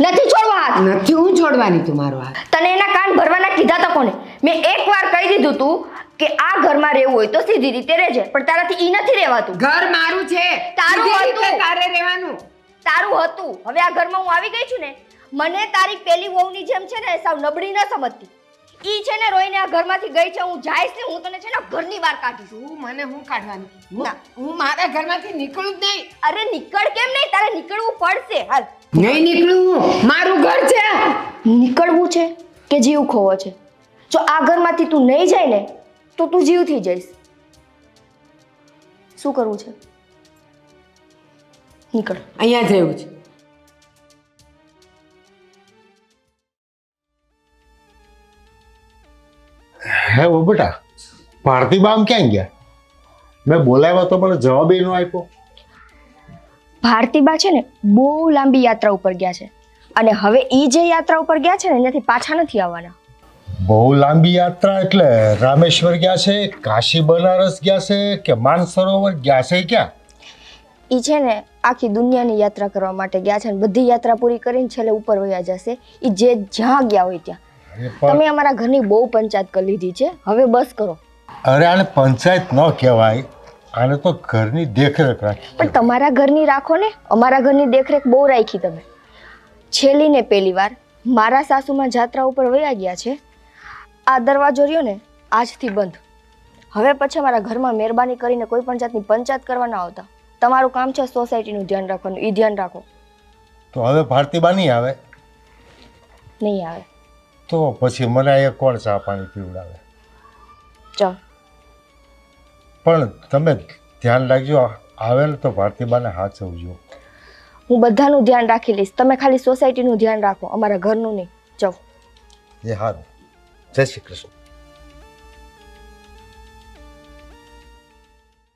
F: નથી છોડવા હાથ.
A: નથી હું છોડવાની તું મારો હાથ.
F: તને એના કાન ભરવાના કીધા તા કોને? મેં એકવાર કહી દીધું તું કે આ ઘરમાં રહેવું હોય તો સીધી રીતે રહેજે, પણ તારાથી ઈ નથી રહેવાતું.
A: ઘર મારું છે,
F: તારું
A: સીધી રીતે
F: હતું.
A: તારે રહેવાનું.
F: તારું હતું. હવે આ ઘરમાં હું આવી ગઈ છું ને, મને તારી પેલી વહુની જેમ છે ને સાવ નબળી ન સમજતી. ઈ છે ને રોઈને આ ઘરમાંથી ગઈ છે, હું જાઈશ ને હું તને છે ને ઘરની બહાર કાઢીશ.
A: તું મને હું કાઢવાની?
F: ના.
A: હું મારા ઘરમાંથી નીકળું જ નહીં.
F: અરે નીકળ કેમ નહીં? તારે નીકળવું પડશે. હાલ.
A: નહીં નીકળું હું. મારું ઘર છે.
F: નીકળવું છે કે જીવ ખોવો છે? જો આ ઘરમાંથી તું નહીં જાય ને તો તું જીવથી જઈશ. શું કરવું છે? નીકળ.
A: અહીંયા જ રહેવું છે.
E: હે ઓ બેટા, ભારતી બામ ક્યાં ગયા? મેં બોલાવ્યા તો મને જવાબ ન આપ્યો.
F: ભારતીબા છે ને બહુ લાંબી યાત્રા ઉપર ગયા છે અને હવે એ જે યાત્રા ઉપર ગયા છે ને એનાથી પાછા નથી આવવાના.
E: બહુ લાંબી યાત્રા એટલે રામેશ્વર ગયા છે, કાશી બનારસ ગયા છે કે માનસરોવર ગયા છે? ક્યાં?
F: એ છે ને આખી દુનિયાની યાત્રા કરવા માટે ગયા છે ને બધી યાત્રા પૂરી કરીને છેલ્લે ઉપર વયા જશે. એ જે જ્યાં ગયા હોય ત્યાં.
E: અરે પણ
F: તમે અમારા ઘરની બહુ પંચાયત કરી લીધી છે, હવે બસ કરો.
E: અરે આને પંચાયત ન કહેવાય, આને તો ઘરની દેખરેખ રાખી.
F: પણ તમારા ઘરની રાખો ને, અમારા ઘરની દેખરેખ બહુ રાખી તમે. છેલ્લી ને પહેલી વાર મારા સાસુમાં જાત્રા ઉપર વયા ગયા છે. આ દરવાજો રહ્યો ને આજથી બંધ. હવે પછી અમારા ઘરમાં મહેરબાની કરીને કોઈ પણ જાતની પંચાયત કરવા ના આવતા. તમારું કામ છે સોસાયટીનું ધ્યાન રાખવાનું, એ ધ્યાન રાખો.
E: તો હવે ભારતીબા નહીં આવે
F: નહીં આવે
E: તો પછી મને અહીંયા કોણ ચા પાણી પીવડાવે?
F: ચાલ.
E: પણ તમે ધ્યાન રાખજો, આવે ને તો ભારતીબાને સાચવજો.
F: હું બધાનું ધ્યાન રાખી લઈશ, તમે ખાલી સોસાયટીનું ધ્યાન રાખો, અમારા ઘરનું નહીં. જાઓ.
E: એ હારું. જય શ્રી કૃષ્ણ.